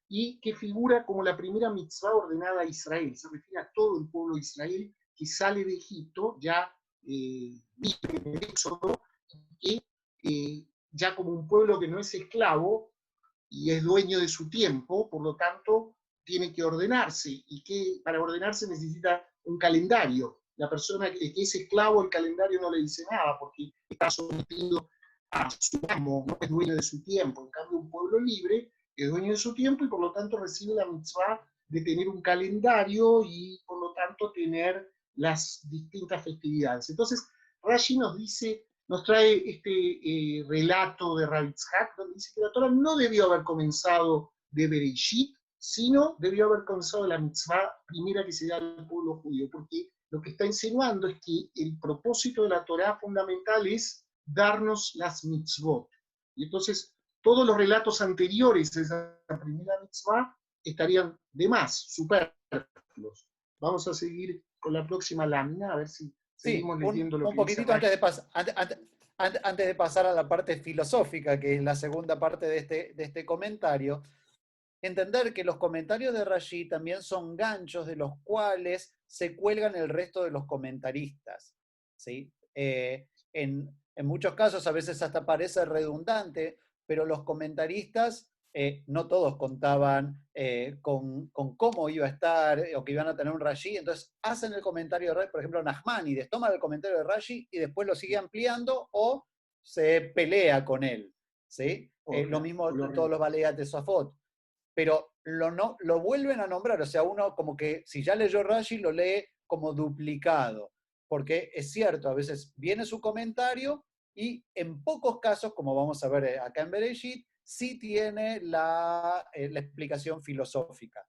y que figura como la primera mitzvah ordenada a Israel. Se refiere a todo el pueblo de Israel que sale de Egipto, ya vive en el Éxodo, que ya como un pueblo que no es esclavo y es dueño de su tiempo, por lo tanto tiene que ordenarse, y que para ordenarse necesita un calendario. La persona que es esclavo, el calendario no le dice nada, porque está sometido a su amo, no es dueño de su tiempo. En cambio, un pueblo libre es dueño de su tiempo y por lo tanto recibe la mitzvah de tener un calendario y por lo tanto tener las distintas festividades. Entonces, Rashi nos trae este relato de Rabitzhat, donde dice que la Torah no debió haber comenzado de Bereshit, sino debió haber comenzado la mitzvah primera que se da al pueblo judío, porque lo que está insinuando es que el propósito de la Torá fundamental es darnos las mitzvot. Y entonces todos los relatos anteriores a esa primera mitzvah estarían de más, superfluos. Vamos a seguir con la próxima lámina, a ver si Sí, seguimos leyendo lo un que dice poquitito antes Rashi. de, antes de pasar a la parte filosófica, que es la segunda parte de este comentario, entender que los comentarios de Rashi también son ganchos de los cuales se cuelgan el resto de los comentaristas. ¿Sí? En muchos casos a veces hasta parece redundante, pero los comentaristas no todos contaban con cómo iba a estar o que iban a tener un Rashi, entonces hacen el comentario de Rashi, por ejemplo, Nachmanides toma el comentario de Rashi y después lo sigue ampliando o se pelea con él. ¿Sí? Lo mismo todos los Baleat de Safot, pero lo vuelven a nombrar, o sea, uno como que si ya leyó Rashi lo lee como duplicado, porque es cierto, a veces viene su comentario y en pocos casos, como vamos a ver acá en Bereshit, sí tiene la explicación filosófica.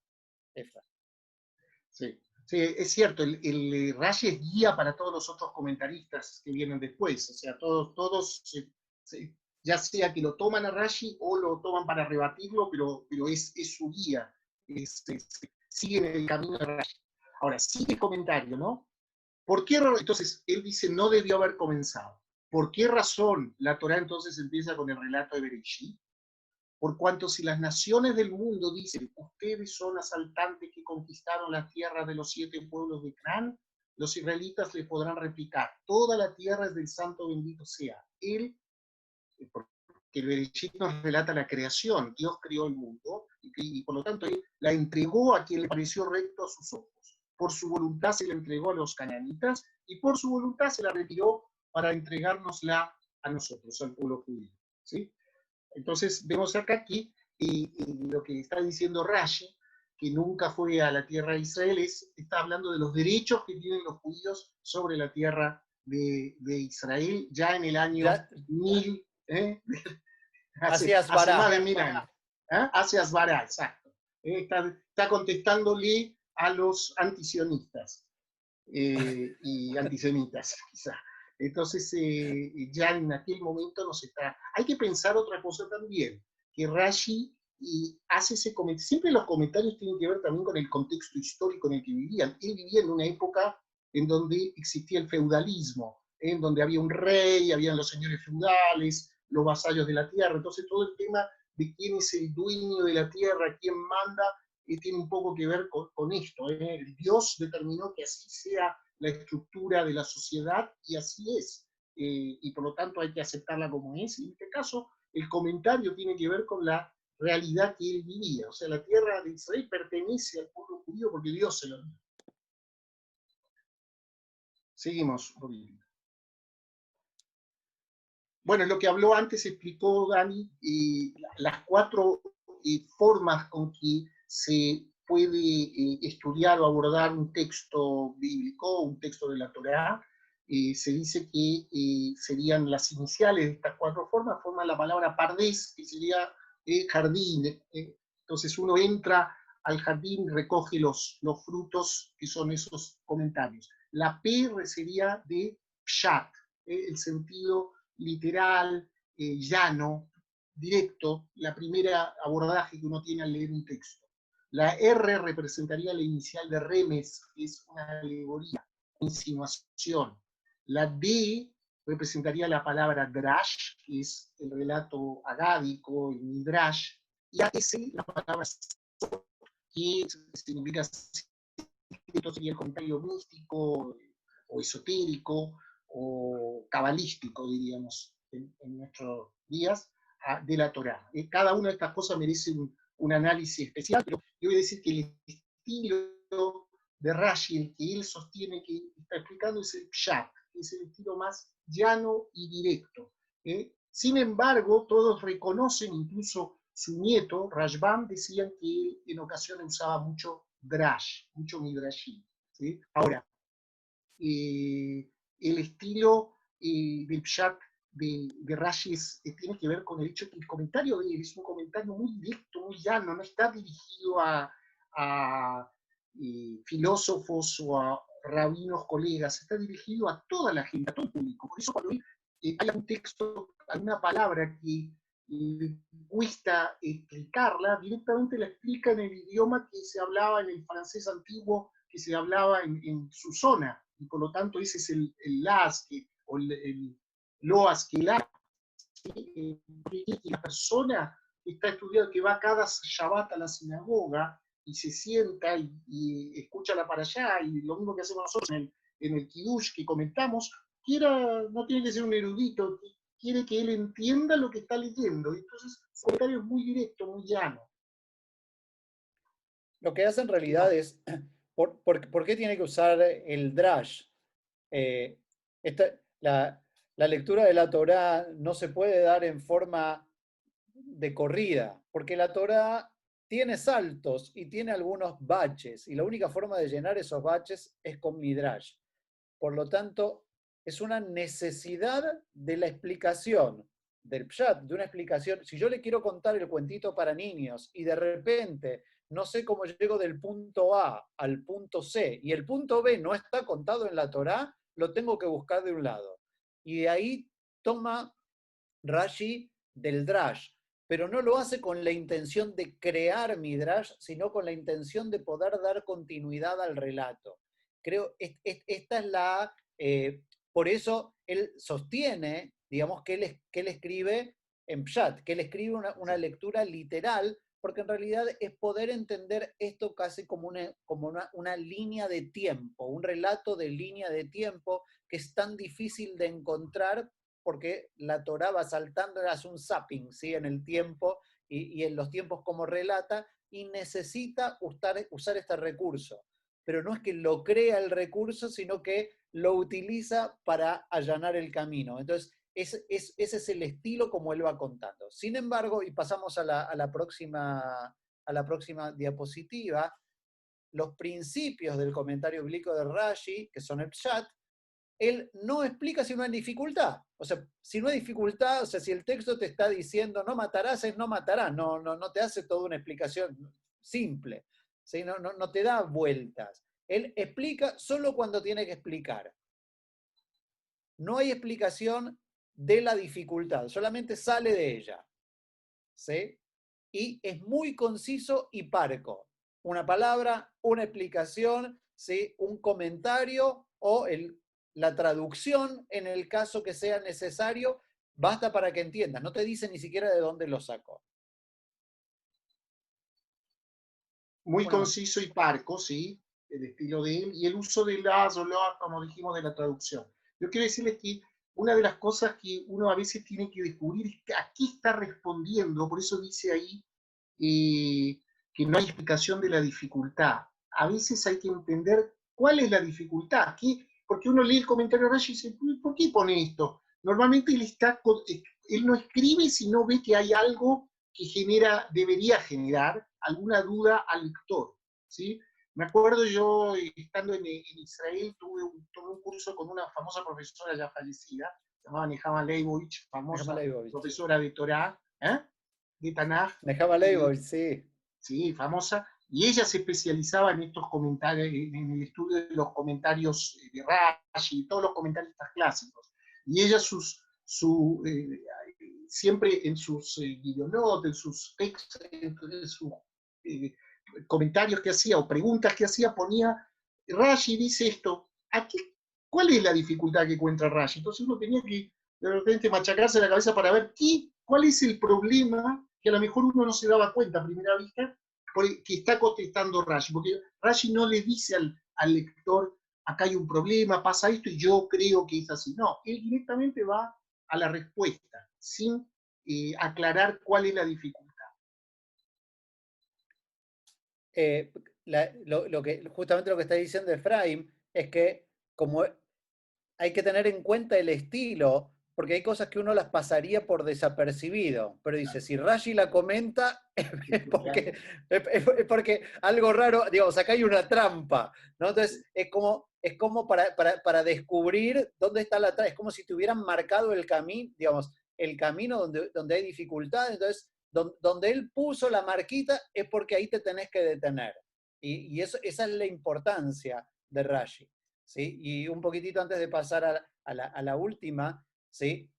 Efra. Sí, sí, es cierto, el Rashi es guía para todos los otros comentaristas que vienen después, o sea, todos ya sea que lo toman a Rashi o lo toman para rebatirlo, pero es su guía, siguen el camino de Rashi. Ahora, sigue el comentario, ¿no? ¿Por qué? Entonces, él dice, no debió haber comenzado. ¿Por qué razón la Torá entonces empieza con el relato de Bereshit? Por cuanto si las naciones del mundo dicen, ustedes son asaltantes que conquistaron las tierras de los 7 pueblos de Canaán, los israelitas les podrán replicar, toda la tierra es del santo bendito sea. Él, porque el Bereshit nos relata la creación, Dios creó el mundo, y por lo tanto él la entregó a quien le pareció recto a sus ojos. Por su voluntad se la entregó a los canaanitas, y por su voluntad se la retiró para entregárnosla a nosotros, al pueblo judío. ¿Sí? Entonces vemos acá aquí y lo que está diciendo Rashi, que nunca fue a la tierra de Israel, está hablando de los derechos que tienen los judíos sobre la tierra de Israel ya en el año Ya, 1000, hacia hace más Asbará. de 1000 años, hacia Asbará, exacto. Está contestándole a los antisionistas y antisemitas, quizá. Entonces, ya en aquel momento nos está... Hay que pensar otra cosa también, que Rashi hace ese comentario, siempre los comentarios tienen que ver también con el contexto histórico en el que vivían. Él vivía en una época en donde existía el feudalismo, en donde había un rey, habían los señores feudales, los vasallos de la tierra, entonces todo el tema de quién es el dueño de la tierra, quién manda, tiene un poco que ver con esto. Dios determinó que así sea la estructura de la sociedad y así es. Y por lo tanto hay que aceptarla como es. Y en este caso, el comentario tiene que ver con la realidad que él vivía. O sea, la tierra de Israel pertenece al pueblo judío porque Dios se lo dio. Seguimos, Robin. Bueno, lo que habló antes explicó Dani, las 4 formas con que se puede estudiar o abordar un texto bíblico, un texto de la Torá. Se dice que serían las iniciales de estas 4 formas, forman la palabra pardes, que sería jardín. Entonces uno entra al jardín, recoge los frutos que son esos comentarios. La P sería de pshat, el sentido literal, llano, directo, la primera abordaje que uno tiene al leer un texto. La R representaría la inicial de remes, que es una alegoría, una insinuación. La D representaría la palabra drash, que es el relato agádico, el midrash. Y la S, la palabra que significa, esto sería el comentario místico o esotérico o cabalístico, diríamos, en nuestros días, de la Torá. Cada una de estas cosas merece un análisis especial, pero yo voy a decir que el estilo de Rashi, el que él sostiene que está explicando, es el pshat, que es el estilo más llano y directo. Sin embargo, todos reconocen, incluso su nieto, Rashbam, decían que en ocasiones usaba mucho drash, mucho midrashim. ¿Sí? Ahora, el estilo del pshat de Rashi tiene que ver con el hecho que el comentario de él es un comentario muy directo, muy llano, no está dirigido a filósofos o a rabinos, colegas, está dirigido a toda la gente, a todo el público. Por eso cuando hay un texto, alguna palabra que cuesta explicarla, directamente la explica en el idioma que se hablaba en el francés antiguo, que se hablaba en su zona, y por lo tanto ese es el las, o el loas, que la, y la persona que está estudiando, que va cada Shabbat a la sinagoga, y se sienta y escucha la para allá, y lo mismo que hacemos nosotros en el Kiddush que comentamos, no tiene que ser un erudito, quiere que él entienda lo que está leyendo. Entonces, su comentario es muy directo, muy llano. Lo que hace en realidad es, ¿por qué tiene que usar el drash? Eh, la, la lectura de la Torá no se puede dar en forma de corrida, porque la Torá tiene saltos y tiene algunos baches, y la única forma de llenar esos baches es con midrash. Por lo tanto, es una necesidad de la explicación del pshat, de una explicación. Si yo le quiero contar el cuentito para niños y de repente no sé cómo llego del punto A al punto C y el punto B no está contado en la Torá, lo tengo que buscar de un lado. Y de ahí toma Rashi del drash, pero no lo hace con la intención de crear midrash, sino con la intención de poder dar continuidad al relato. Creo, esta es la... por eso él sostiene, digamos, que él escribe en Pshat, que él escribe una lectura literal, porque en realidad es poder entender esto casi como una línea de tiempo, un relato de línea de tiempo que es tan difícil de encontrar porque la Torá va saltando, hace un zapping, ¿sí? En el tiempo y en los tiempos como relata, y necesita usar este recurso. Pero no es que lo crea el recurso, sino que lo utiliza para allanar el camino. Entonces, ese es el estilo como él va contando. Sin embargo, y pasamos a la próxima diapositiva, los principios del comentario bíblico de Rashi, que son el Pshat, él no explica si no hay dificultad. O sea, si no hay dificultad, o sea, si el texto te está diciendo no matarás, es no matarás, no te hace toda una explicación simple, ¿sí? No te da vueltas. Él explica solo cuando tiene que explicar. No hay explicación de la dificultad, solamente sale de ella, ¿sí? Y es muy conciso y parco. Una palabra, una explicación, ¿sí? Un comentario o la traducción en el caso que sea necesario, basta para que entiendas. No te dice ni siquiera de dónde lo sacó. Muy Bueno, conciso y parco, sí, el estilo de él, y el uso de las o las, como dijimos, de la traducción. Yo quiero decirles que una de las cosas que uno a veces tiene que descubrir es que a qué está respondiendo, por eso dice ahí que no hay explicación de la dificultad. A veces hay que entender cuál es la dificultad, porque uno lee el comentario de Rashi y dice, ¿por qué pone esto? Normalmente él no escribe si no ve que hay algo que debería generar alguna duda al lector, ¿sí? Me acuerdo yo, estando en Israel, tuve un curso con una famosa profesora ya fallecida, se llamaba Nehama Leibovich, Nehama famosa Leibovich. profesora de Torah, de Tanaj, Nehama Leibovich, sí. sí, famosa, y ella se especializaba en estos comentarios, en el estudio de los comentarios de Rashi, todos los comentaristas clásicos. Y ella siempre en sus videonotes, en sus textos, en sus eh, comentarios que hacía o preguntas que hacía, ponía, Rashi dice esto, ¿cuál es la dificultad que encuentra Rashi? Entonces uno tenía que de repente machacarse la cabeza para ver cuál es el problema que a lo mejor uno no se daba cuenta a primera vista que está contestando Rashi, porque Rashi no le dice al lector, acá hay un problema, pasa esto y yo creo que es así. No, él directamente va a la respuesta, sin aclarar cuál es la dificultad. Eh, justamente lo que está diciendo Efraim es que como hay que tener en cuenta el estilo, porque hay cosas que uno las pasaría por desapercibido, pero dice, si Rashi la comenta, es porque algo raro, digamos, acá hay una trampa, ¿no? Entonces, es como para descubrir dónde está la trampa, es como si te hubieran marcado el camino, digamos, el camino donde hay dificultad, entonces, donde él puso la marquita es porque ahí te tenés que detener. Y esa es la importancia de Rashi. ¿sí? Y un poquitito antes de pasar a la última, ¿sí?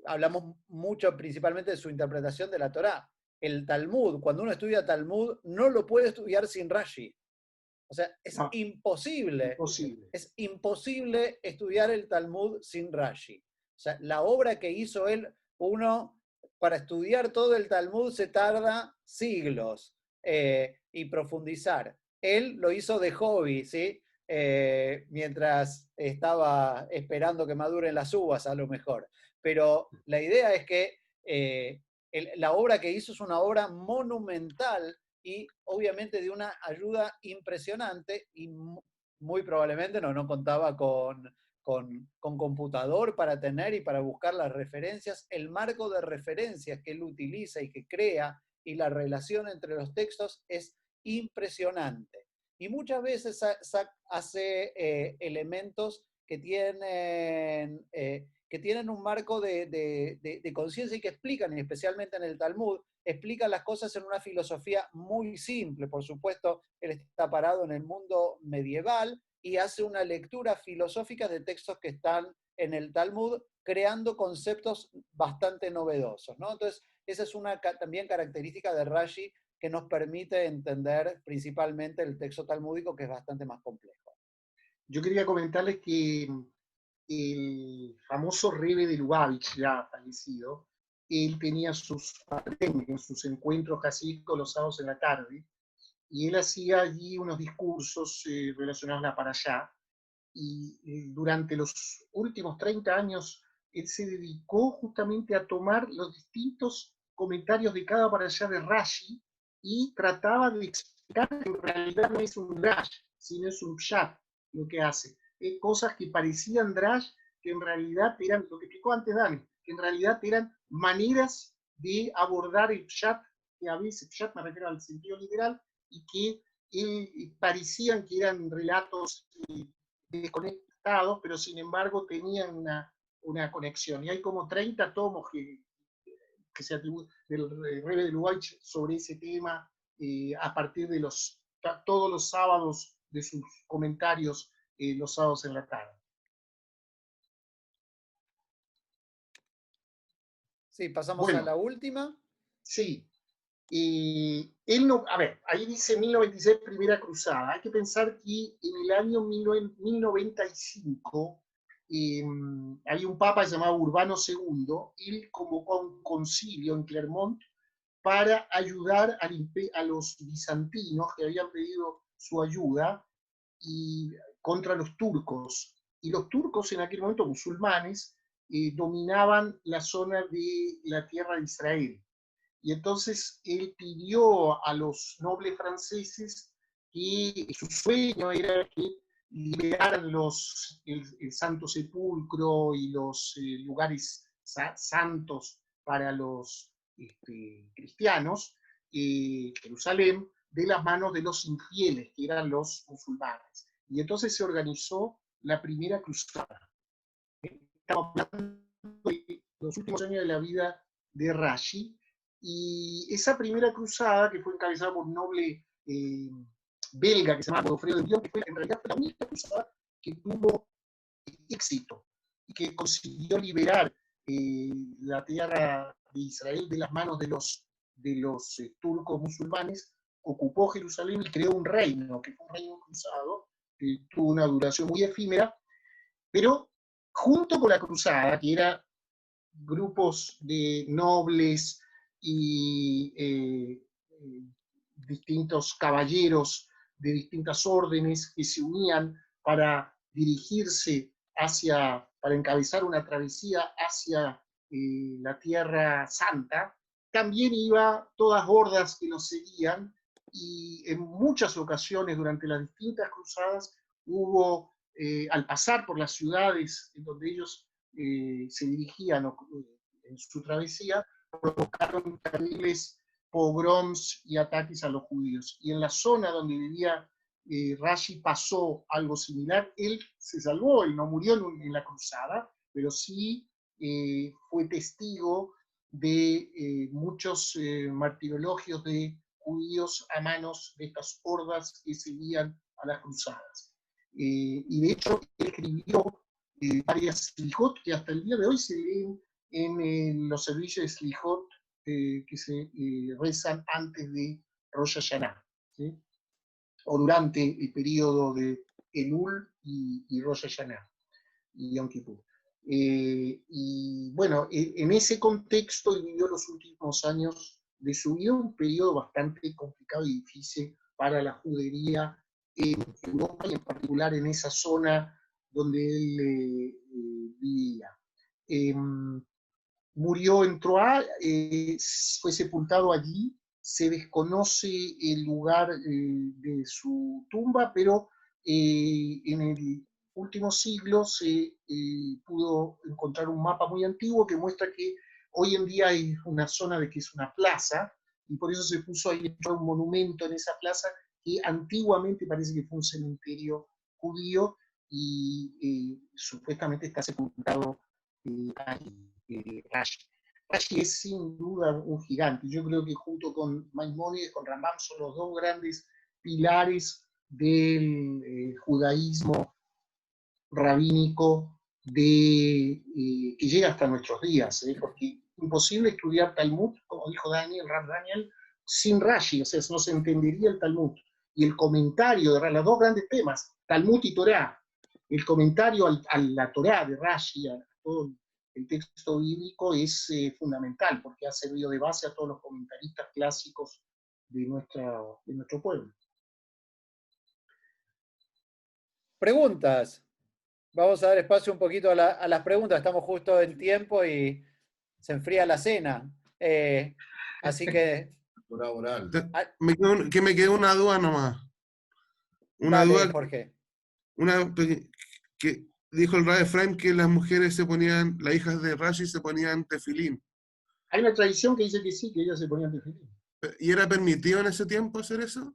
Hablamos mucho principalmente de su interpretación de la Torá. El Talmud, cuando uno estudia Talmud, no lo puede estudiar sin Rashi. O sea, No, imposible. es imposible estudiar el Talmud sin Rashi. O sea, la obra que hizo él, uno, para estudiar todo el Talmud se tarda siglos y profundizar. Él lo hizo de hobby, ¿sí? Mientras estaba esperando que maduren las uvas, a lo mejor. Pero la idea es que la obra que hizo es una obra monumental y obviamente de una ayuda impresionante y muy probablemente no contaba con computador para tener y para buscar las referencias. El marco de referencias que él utiliza y que crea y la relación entre los textos es impresionante. Y muchas veces hace elementos que tienen un marco de conciencia y que explican, y especialmente en el Talmud, explica las cosas en una filosofía muy simple. Por supuesto, él está parado en el mundo medieval y hace una lectura filosófica de textos que están en el Talmud, creando conceptos bastante novedosos, ¿no? Entonces, esa es una también característica de Rashi que nos permite entender principalmente el texto talmúdico, que es bastante más complejo. Yo quería comentarles que el famoso Rebbe de Lubavitch, ya fallecido, él tenía sus encuentros casi los sábados en la tarde, y él hacía allí unos discursos relacionados a la Parashá, y durante los últimos 30 años él se dedicó justamente a tomar los distintos comentarios de cada Parashá de Rashi y trataba de explicar que en realidad no es un drash, sino es un pshat lo que hace. Cosas que parecían drash, que en realidad eran, lo que explicó antes Dani, que en realidad eran maneras de abordar el pshat, que a veces pshat me refiero al sentido literal, y que parecían que eran relatos desconectados, pero sin embargo tenían una conexión. Y hay como 30 tomos que se atribuyen del Rebbe de Lubavitch sobre ese tema, a partir de todos los sábados de sus comentarios, los sábados en la tarde. Sí, pasamos a Bueno, la última. sí. Él no, a ver, ahí dice 1096 primera cruzada. Hay que pensar que en el año 1095 hay un papa llamado Urbano II. Él convocó a un concilio en Clermont para ayudar a los bizantinos que habían pedido su ayuda y, contra los turcos. Y los turcos en aquel momento, musulmanes, dominaban la zona de la tierra de Israel. Y entonces él pidió a los nobles franceses que su sueño era que liberaran el Santo Sepulcro y los lugares santos para los cristianos, Jerusalén, de las manos de los infieles, que eran los musulmanes. Y entonces se organizó la primera cruzada. Estamos hablando de los últimos años de la vida de Rashi, y esa primera cruzada, que fue encabezada por un noble belga que se llama Godofredo de Dion, que fue, en realidad fue la única cruzada que tuvo éxito y que consiguió liberar la tierra de Israel de las manos de los turcos musulmanes, ocupó Jerusalén y creó un reino, que fue un reino cruzado, que tuvo una duración muy efímera, pero junto con la cruzada, que era grupos de nobles y distintos caballeros de distintas órdenes que se unían para dirigirse para encabezar una travesía hacia la Tierra Santa, también iba todas hordas que los seguían, y en muchas ocasiones durante las distintas cruzadas hubo, al pasar por las ciudades en donde ellos se dirigían en su travesía, provocaron terribles pogroms y ataques a los judíos. Y en la zona donde vivía Rashi pasó algo similar. Él se salvó, él no murió en la cruzada, pero sí fue testigo de muchos martirologios de judíos a manos de estas hordas que seguían a las cruzadas. Y de hecho él escribió varias slijot que hasta el día de hoy se leen en los servicios de slijot que se rezan antes de Rosh Hashanah, ¿sí? O durante el periodo de Elul y Rosh Hashanah y Yom Kippur. Y bueno, en ese contexto él vivió los últimos años de su vida, un periodo bastante complicado y difícil para la judería en Europa y en particular en esa zona donde él vivía. Murió en Troyes, fue sepultado allí, se desconoce el lugar de su tumba, pero en el último siglo se pudo encontrar un mapa muy antiguo que muestra que hoy en día hay una zona de que es una plaza, y por eso se puso ahí un monumento en esa plaza que antiguamente parece que fue un cementerio judío y supuestamente está sepultado ahí. Rashi es sin duda un gigante. Yo creo que junto con Maimónides, con Rambam, son los dos grandes pilares del judaísmo rabínico que llega hasta nuestros días, porque es imposible estudiar Talmud, como dijo Daniel, Rav Daniel, sin Rashi, o sea, no se entendería el Talmud. Y el comentario de los dos grandes temas, Talmud y Torah, el comentario a la Torah de Rashi, a todo el texto bíblico, es fundamental, porque ha servido de base a todos los comentaristas clásicos de nuestro pueblo. Preguntas. Vamos a dar espacio un poquito a las preguntas. Estamos justo en tiempo y se enfría la cena. Así que... Me quedó una duda nomás. Una dale, duda, Jorge. que dijo el Rav Efraim que las mujeres las hijas de Rashi se ponían tefilín. Hay una tradición que dice que sí, que ellas se ponían tefilín. ¿Y era permitido en ese tiempo hacer eso?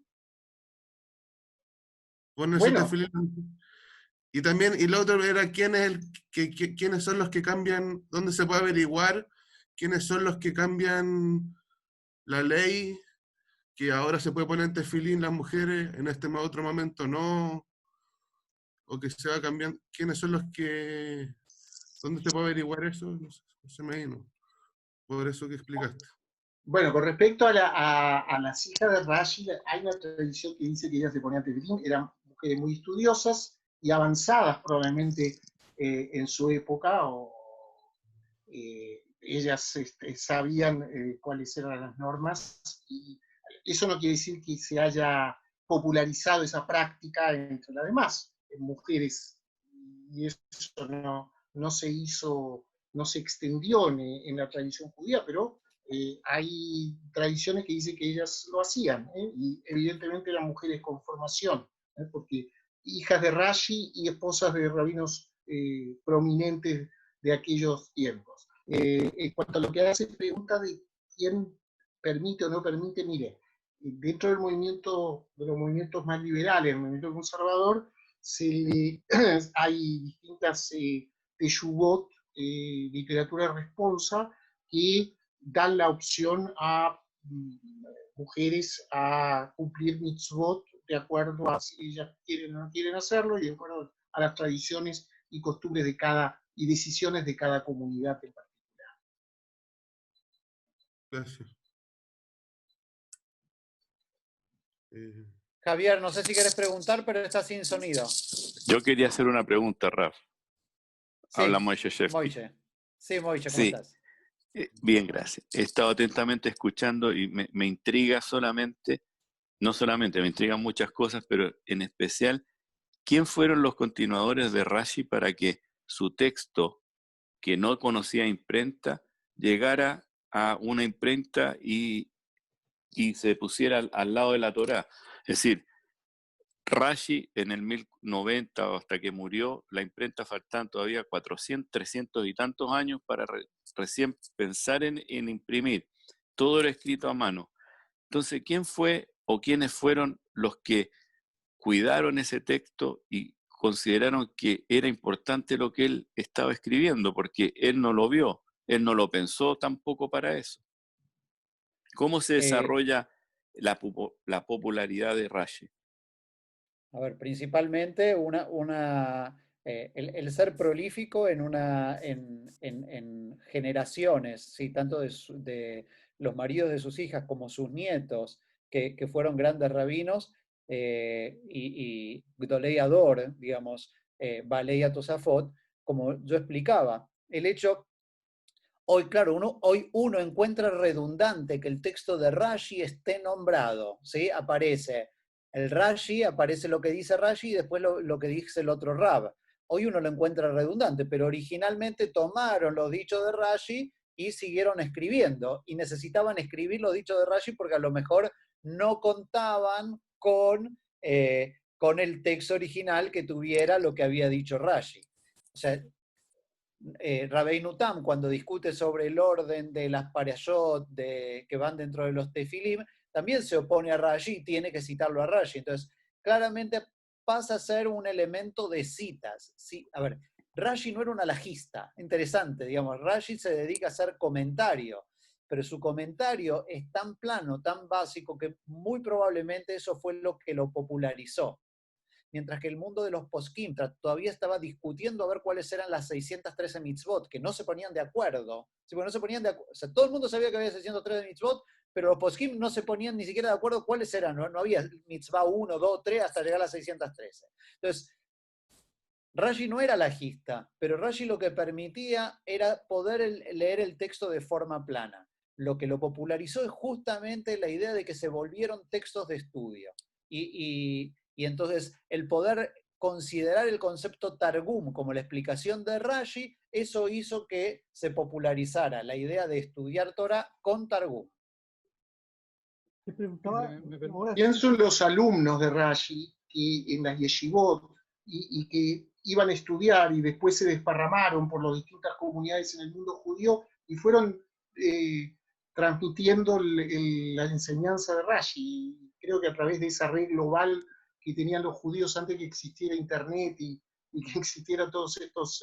Ponerse Bueno, tefilín. Y también, y lo otro era quiénes son los que cambian, dónde se puede averiguar quiénes son los que cambian la ley, que ahora se puede poner tefilín las mujeres, en este otro momento no, o que se va cambiando, quiénes son los que, dónde se puede averiguar eso, no sé, me imagino, por eso que explicaste. bueno, con respecto a las hijas de Rashi, hay una tradición que dice que ellas se ponían tefilín, eran mujeres muy estudiosas y avanzadas probablemente en su época, ellas sabían cuáles eran las normas, y eso no quiere decir que se haya popularizado esa práctica entre las demás mujeres, y eso no se hizo, no se extendió en la tradición judía, pero hay tradiciones que dicen que ellas lo hacían, y evidentemente eran mujeres con formación, porque hijas de Rashi y esposas de rabinos prominentes de aquellos tiempos. En cuanto a lo que hace pregunta de quién permite o no permite, mire, dentro del movimiento, de los movimientos más liberales, el movimiento conservador, hay distintas teshuvot, literatura responsa, que dan la opción a mujeres a cumplir mitzvot de acuerdo a si ellas quieren o no quieren hacerlo y de acuerdo a las tradiciones y costumbres de y decisiones de cada comunidad en particular. Gracias. Javier, no sé si quieres preguntar, pero está sin sonido. Yo quería hacer una pregunta, Raf. Sí, Habla Moishe Shefki. Moishe. Sí, Moishe, ¿cómo Sí. estás? Bien, gracias. He estado atentamente escuchando y me intriga no solamente, me intrigan muchas cosas, pero en especial, ¿quién fueron los continuadores de Rashi para que su texto, que no conocía imprenta, llegara a una imprenta y se pusiera al lado de la Torá? Es decir, Rashi en el 1090 o hasta que murió, la imprenta faltaban todavía 400, 300 y tantos años para recién pensar en imprimir. Todo era escrito a mano. Entonces, ¿quién fue o quiénes fueron los que cuidaron ese texto y consideraron que era importante lo que él estaba escribiendo? Porque él no lo vio, él no lo pensó tampoco para eso. ¿Cómo se desarrolla la popularidad de Rashi? A ver, principalmente el ser prolífico en generaciones, ¿sí? Tanto de los maridos de sus hijas como sus nietos, que fueron grandes rabinos, y Gdolei Ador, digamos, Baleia Tosafot, como yo explicaba. El hecho, hoy, claro, hoy uno encuentra redundante que el texto de Rashi esté nombrado, ¿sí? Aparece el Rashi, aparece lo que dice Rashi y después lo que dice el otro Rab. Hoy uno lo encuentra redundante, pero originalmente tomaron los dichos de Rashi y siguieron escribiendo. Y necesitaban escribir los dichos de Rashi porque a lo mejor no contaban con el texto original que tuviera lo que había dicho Rashi. O sea, Rabbeinu Tam, cuando discute sobre el orden de las parashot que van dentro de los tefilim, también se opone a Rashi y tiene que citarlo a Rashi. Entonces, claramente pasa a ser un elemento de citas. Sí, a ver, Rashi no era un alajista, interesante, digamos, Rashi se dedica a hacer comentario, pero su comentario es tan plano, tan básico, que muy probablemente eso fue lo que lo popularizó. Mientras que el mundo de los poskim todavía estaba discutiendo a ver cuáles eran las 613 mitzvot, que no se ponían de acuerdo. Sí, no se ponían de acuerdo. O sea, todo el mundo sabía que había 613 mitzvot, pero los poskim no se ponían ni siquiera de acuerdo cuáles eran. No había mitzvah 1, 2, 3 hasta llegar a las 613. Entonces, Rashi no era lajista, pero Rashi lo que permitía era poder leer el texto de forma plana. Lo que lo popularizó es justamente la idea de que se volvieron textos de estudio. Y entonces el poder considerar el concepto Targum como la explicación de Rashi, eso hizo que se popularizara la idea de estudiar Torah con Targum. Te preguntaba, Pienso en los alumnos de Rashi que en las yeshivot y que iban a estudiar y después se desparramaron por las distintas comunidades en el mundo judío y fueron transmitiendo la enseñanza de Rashi. Creo que a través de esa red global que tenían los judíos antes que existiera Internet y que existieran todos estos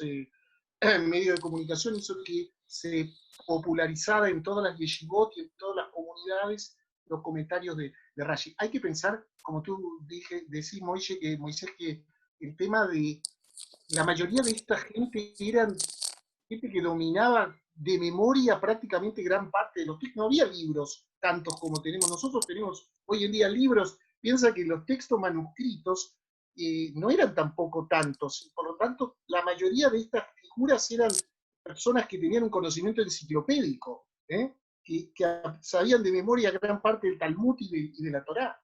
medios de comunicación, hizo que se popularizara en todas las yeshivot y en todas las comunidades los comentarios de Rashi. Hay que pensar, como tú decís, Moisés, que el tema de la mayoría de esta gente eran gente que dominaba de memoria prácticamente gran parte de los textos. No había libros tantos como tenemos nosotros, tenemos hoy en día libros. Piensa que los textos manuscritos no eran tampoco tantos, por lo tanto la mayoría de estas figuras eran personas que tenían un conocimiento enciclopédico, que sabían de memoria gran parte del Talmud y de la Torá.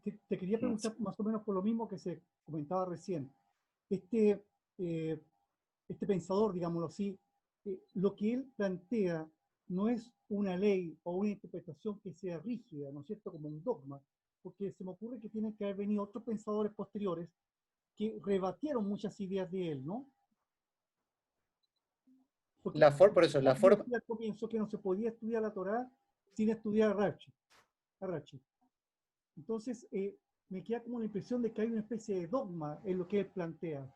Te quería preguntar más o menos por lo mismo que se comentaba recién. Este pensador, digámoslo así, lo que él plantea no es una ley o una interpretación que sea rígida, ¿no es cierto?, como un dogma, porque se me ocurre que tienen que haber venido otros pensadores posteriores que rebatieron muchas ideas de él, ¿no? Porque Por eso, la forma... al comienzo que no se podía estudiar la Torá sin estudiar a Rashi. Entonces, me queda como la impresión de que hay una especie de dogma en lo que él plantea.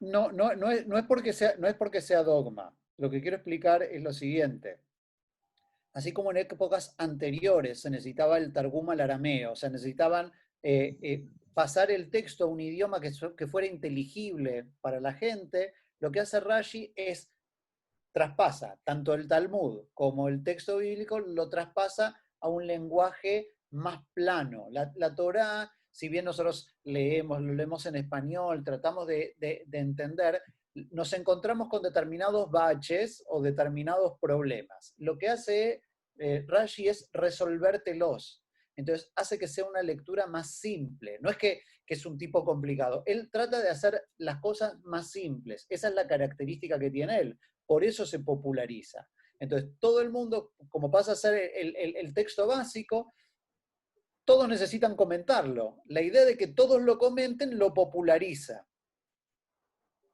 No es porque sea dogma. Lo que quiero explicar es lo siguiente. Así como en épocas anteriores se necesitaba el Targum al arameo, o sea, necesitaban pasar el texto a un idioma que fuera inteligible para la gente, lo que hace Rashi es traspasa tanto el Talmud como el texto bíblico, lo traspasa a un lenguaje más plano. La Torá, si bien nosotros lo leemos en español, tratamos de entender, nos encontramos con determinados baches o determinados problemas. Lo que hace Rashi es resolvértelos. Entonces hace que sea una lectura más simple. No es que es un tipo complicado. Él trata de hacer las cosas más simples. Esa es la característica que tiene él. Por eso se populariza. Entonces, todo el mundo, como pasa a ser el texto básico, todos necesitan comentarlo. La idea de que todos lo comenten lo populariza.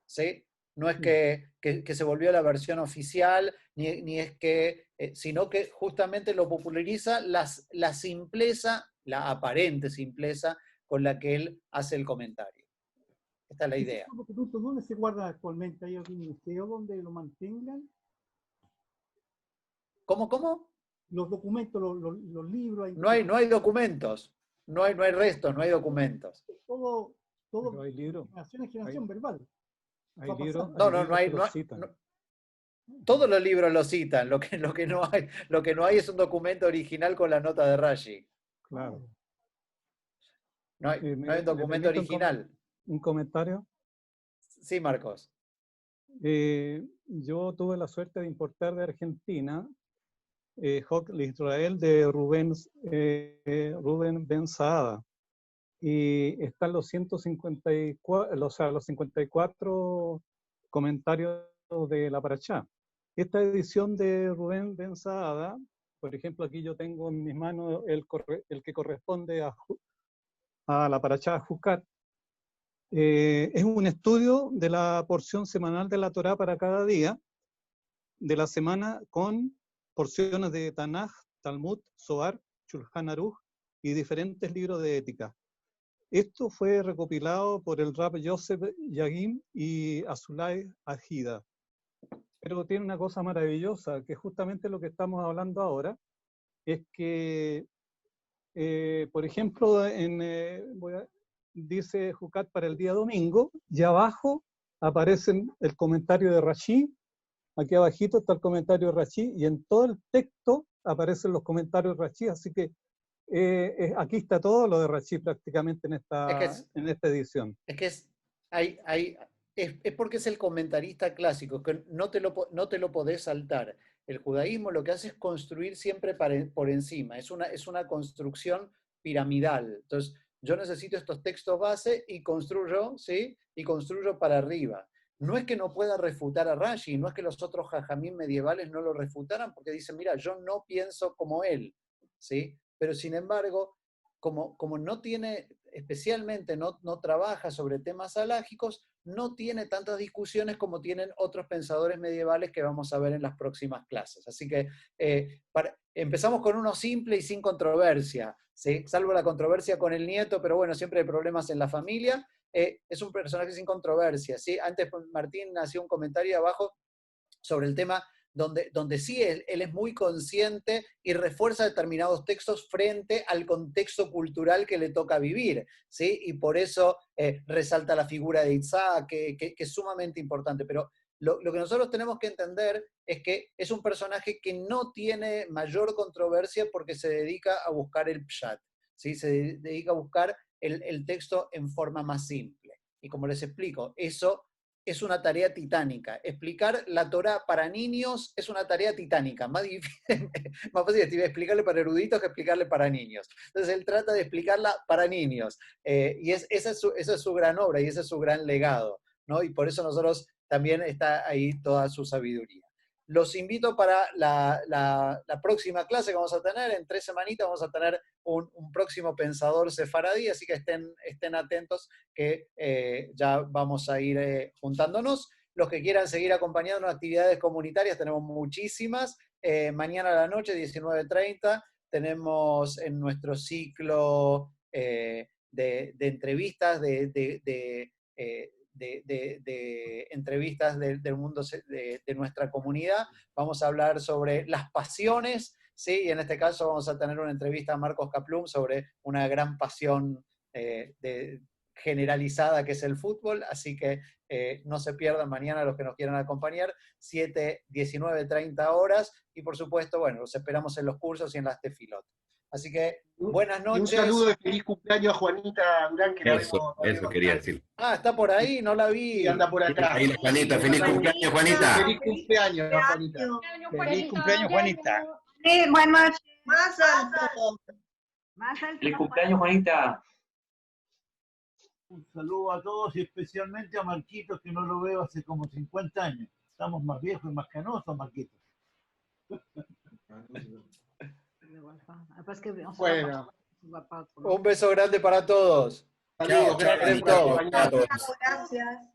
¿Sí? No es que se volvió la versión oficial, ni es que, sino que justamente lo populariza la simpleza, la aparente simpleza con la que él hace el comentario. Esta es la idea. ¿Dónde se guarda actualmente? ¿Hay algún museo donde lo mantengan? ¿Cómo? Los documentos, los libros. No hay documentos. no hay restos, no hay documentos. Todo Pero hay libros. generación en generación verbal. Hay Va libros, pasando. No hay, que los citan. todos los libros lo citan, lo que no hay es un documento original con la nota de Rashi. Claro. No hay un ¿Me documento permite original. un comentario? Sí, Marcos. Yo tuve la suerte de importar de Argentina Hok Israel de Rubén Ben Saada. Y están los 154, o sea, los 54 comentarios de la Parashá. Esta edición de Rubén Ben Saada, por ejemplo, aquí yo tengo en mis manos el que corresponde a la Parashá Jucat. Es un estudio de la porción semanal de la Torá para cada día de la semana, con porciones de Tanaj, Talmud, Zohar, Shulchan Aruch y diferentes libros de ética. Esto fue recopilado por el Rab Yosef Yagim y Azulay Ajida. Pero tiene una cosa maravillosa, que justamente lo que estamos hablando ahora, es que, por ejemplo, dice Jucat para el día domingo, y abajo aparece el comentario de Rashi, aquí abajito está el comentario de Rashi, y en todo el texto aparecen los comentarios de Rashi, así que aquí está todo lo de Rashi prácticamente en esta edición. Es que es porque es el comentarista clásico, que no te lo podés saltar. El judaísmo lo que hace es construir siempre por encima, es una construcción piramidal. Entonces, yo necesito estos textos base y construyo, ¿sí? Y construyo para arriba. No es que no pueda refutar a Rashi, no es que los otros jajamín medievales no lo refutaran, porque dicen, mira, yo no pienso como él, ¿sí? Pero sin embargo, como no tiene, especialmente no trabaja sobre temas halágicos, no tiene tantas discusiones como tienen otros pensadores medievales que vamos a ver en las próximas clases. Así que empezamos con uno simple y sin controversia, ¿sí? Salvo la controversia con el nieto, pero bueno, siempre hay problemas en la familia. Es un personaje sin controversia, ¿sí? Antes Martín hacía un comentario abajo sobre el tema donde sí él es muy consciente y refuerza determinados textos frente al contexto cultural que le toca vivir, ¿sí? Y por eso resalta la figura de Isaac, que es sumamente importante. Pero lo que nosotros tenemos que entender es que es un personaje que no tiene mayor controversia porque se dedica a buscar el pshat, ¿sí? Se dedica a buscar el texto en forma más simple. Y como les explico, eso es una tarea titánica. Explicar la Torá para niños es una tarea titánica, más difícil, más fácil explicarle para eruditos que explicarle para niños. Entonces él trata de explicarla para niños, y esa es su gran obra y ese es su gran legado, ¿no? Y por eso nosotros también está ahí toda su sabiduría. Los invito para la próxima clase que vamos a tener. En 3 semanitas vamos a tener un próximo pensador sefaradí, así que estén atentos que ya vamos a ir juntándonos. Los que quieran seguir acompañándonos en actividades comunitarias, tenemos muchísimas. Mañana a la noche, 19:30, tenemos en nuestro ciclo de entrevistas, de entrevistas del mundo de nuestra comunidad. Vamos a hablar sobre las pasiones, ¿sí? Y en este caso vamos a tener una entrevista a Marcos Kaplum sobre una gran pasión generalizada que es el fútbol, así que no se pierdan mañana los que nos quieran acompañar, 7, 19:30 horas, y por supuesto, bueno, los esperamos en los cursos y en las tefilot. Así que, buenas noches. Y un saludo de feliz cumpleaños a Juanita Durán, que Eso quería decir. Ah, está por ahí, no la vi. Y anda por acá. Ahí la Juanita, feliz cumpleaños, Juanita. Feliz cumpleaños, Juanita. Feliz cumpleaños, Juanita. Sí, buenas noches. Más alto. Más alto. Feliz cumpleaños, Juanita. Un saludo a todos y especialmente a Marquitos, que no lo veo hace como 50 años. Estamos más viejos y más canosos, Marquitos. Bueno. Un beso grande para todos. Saludos, Chao, gracias. chao, Gracias. Gracias.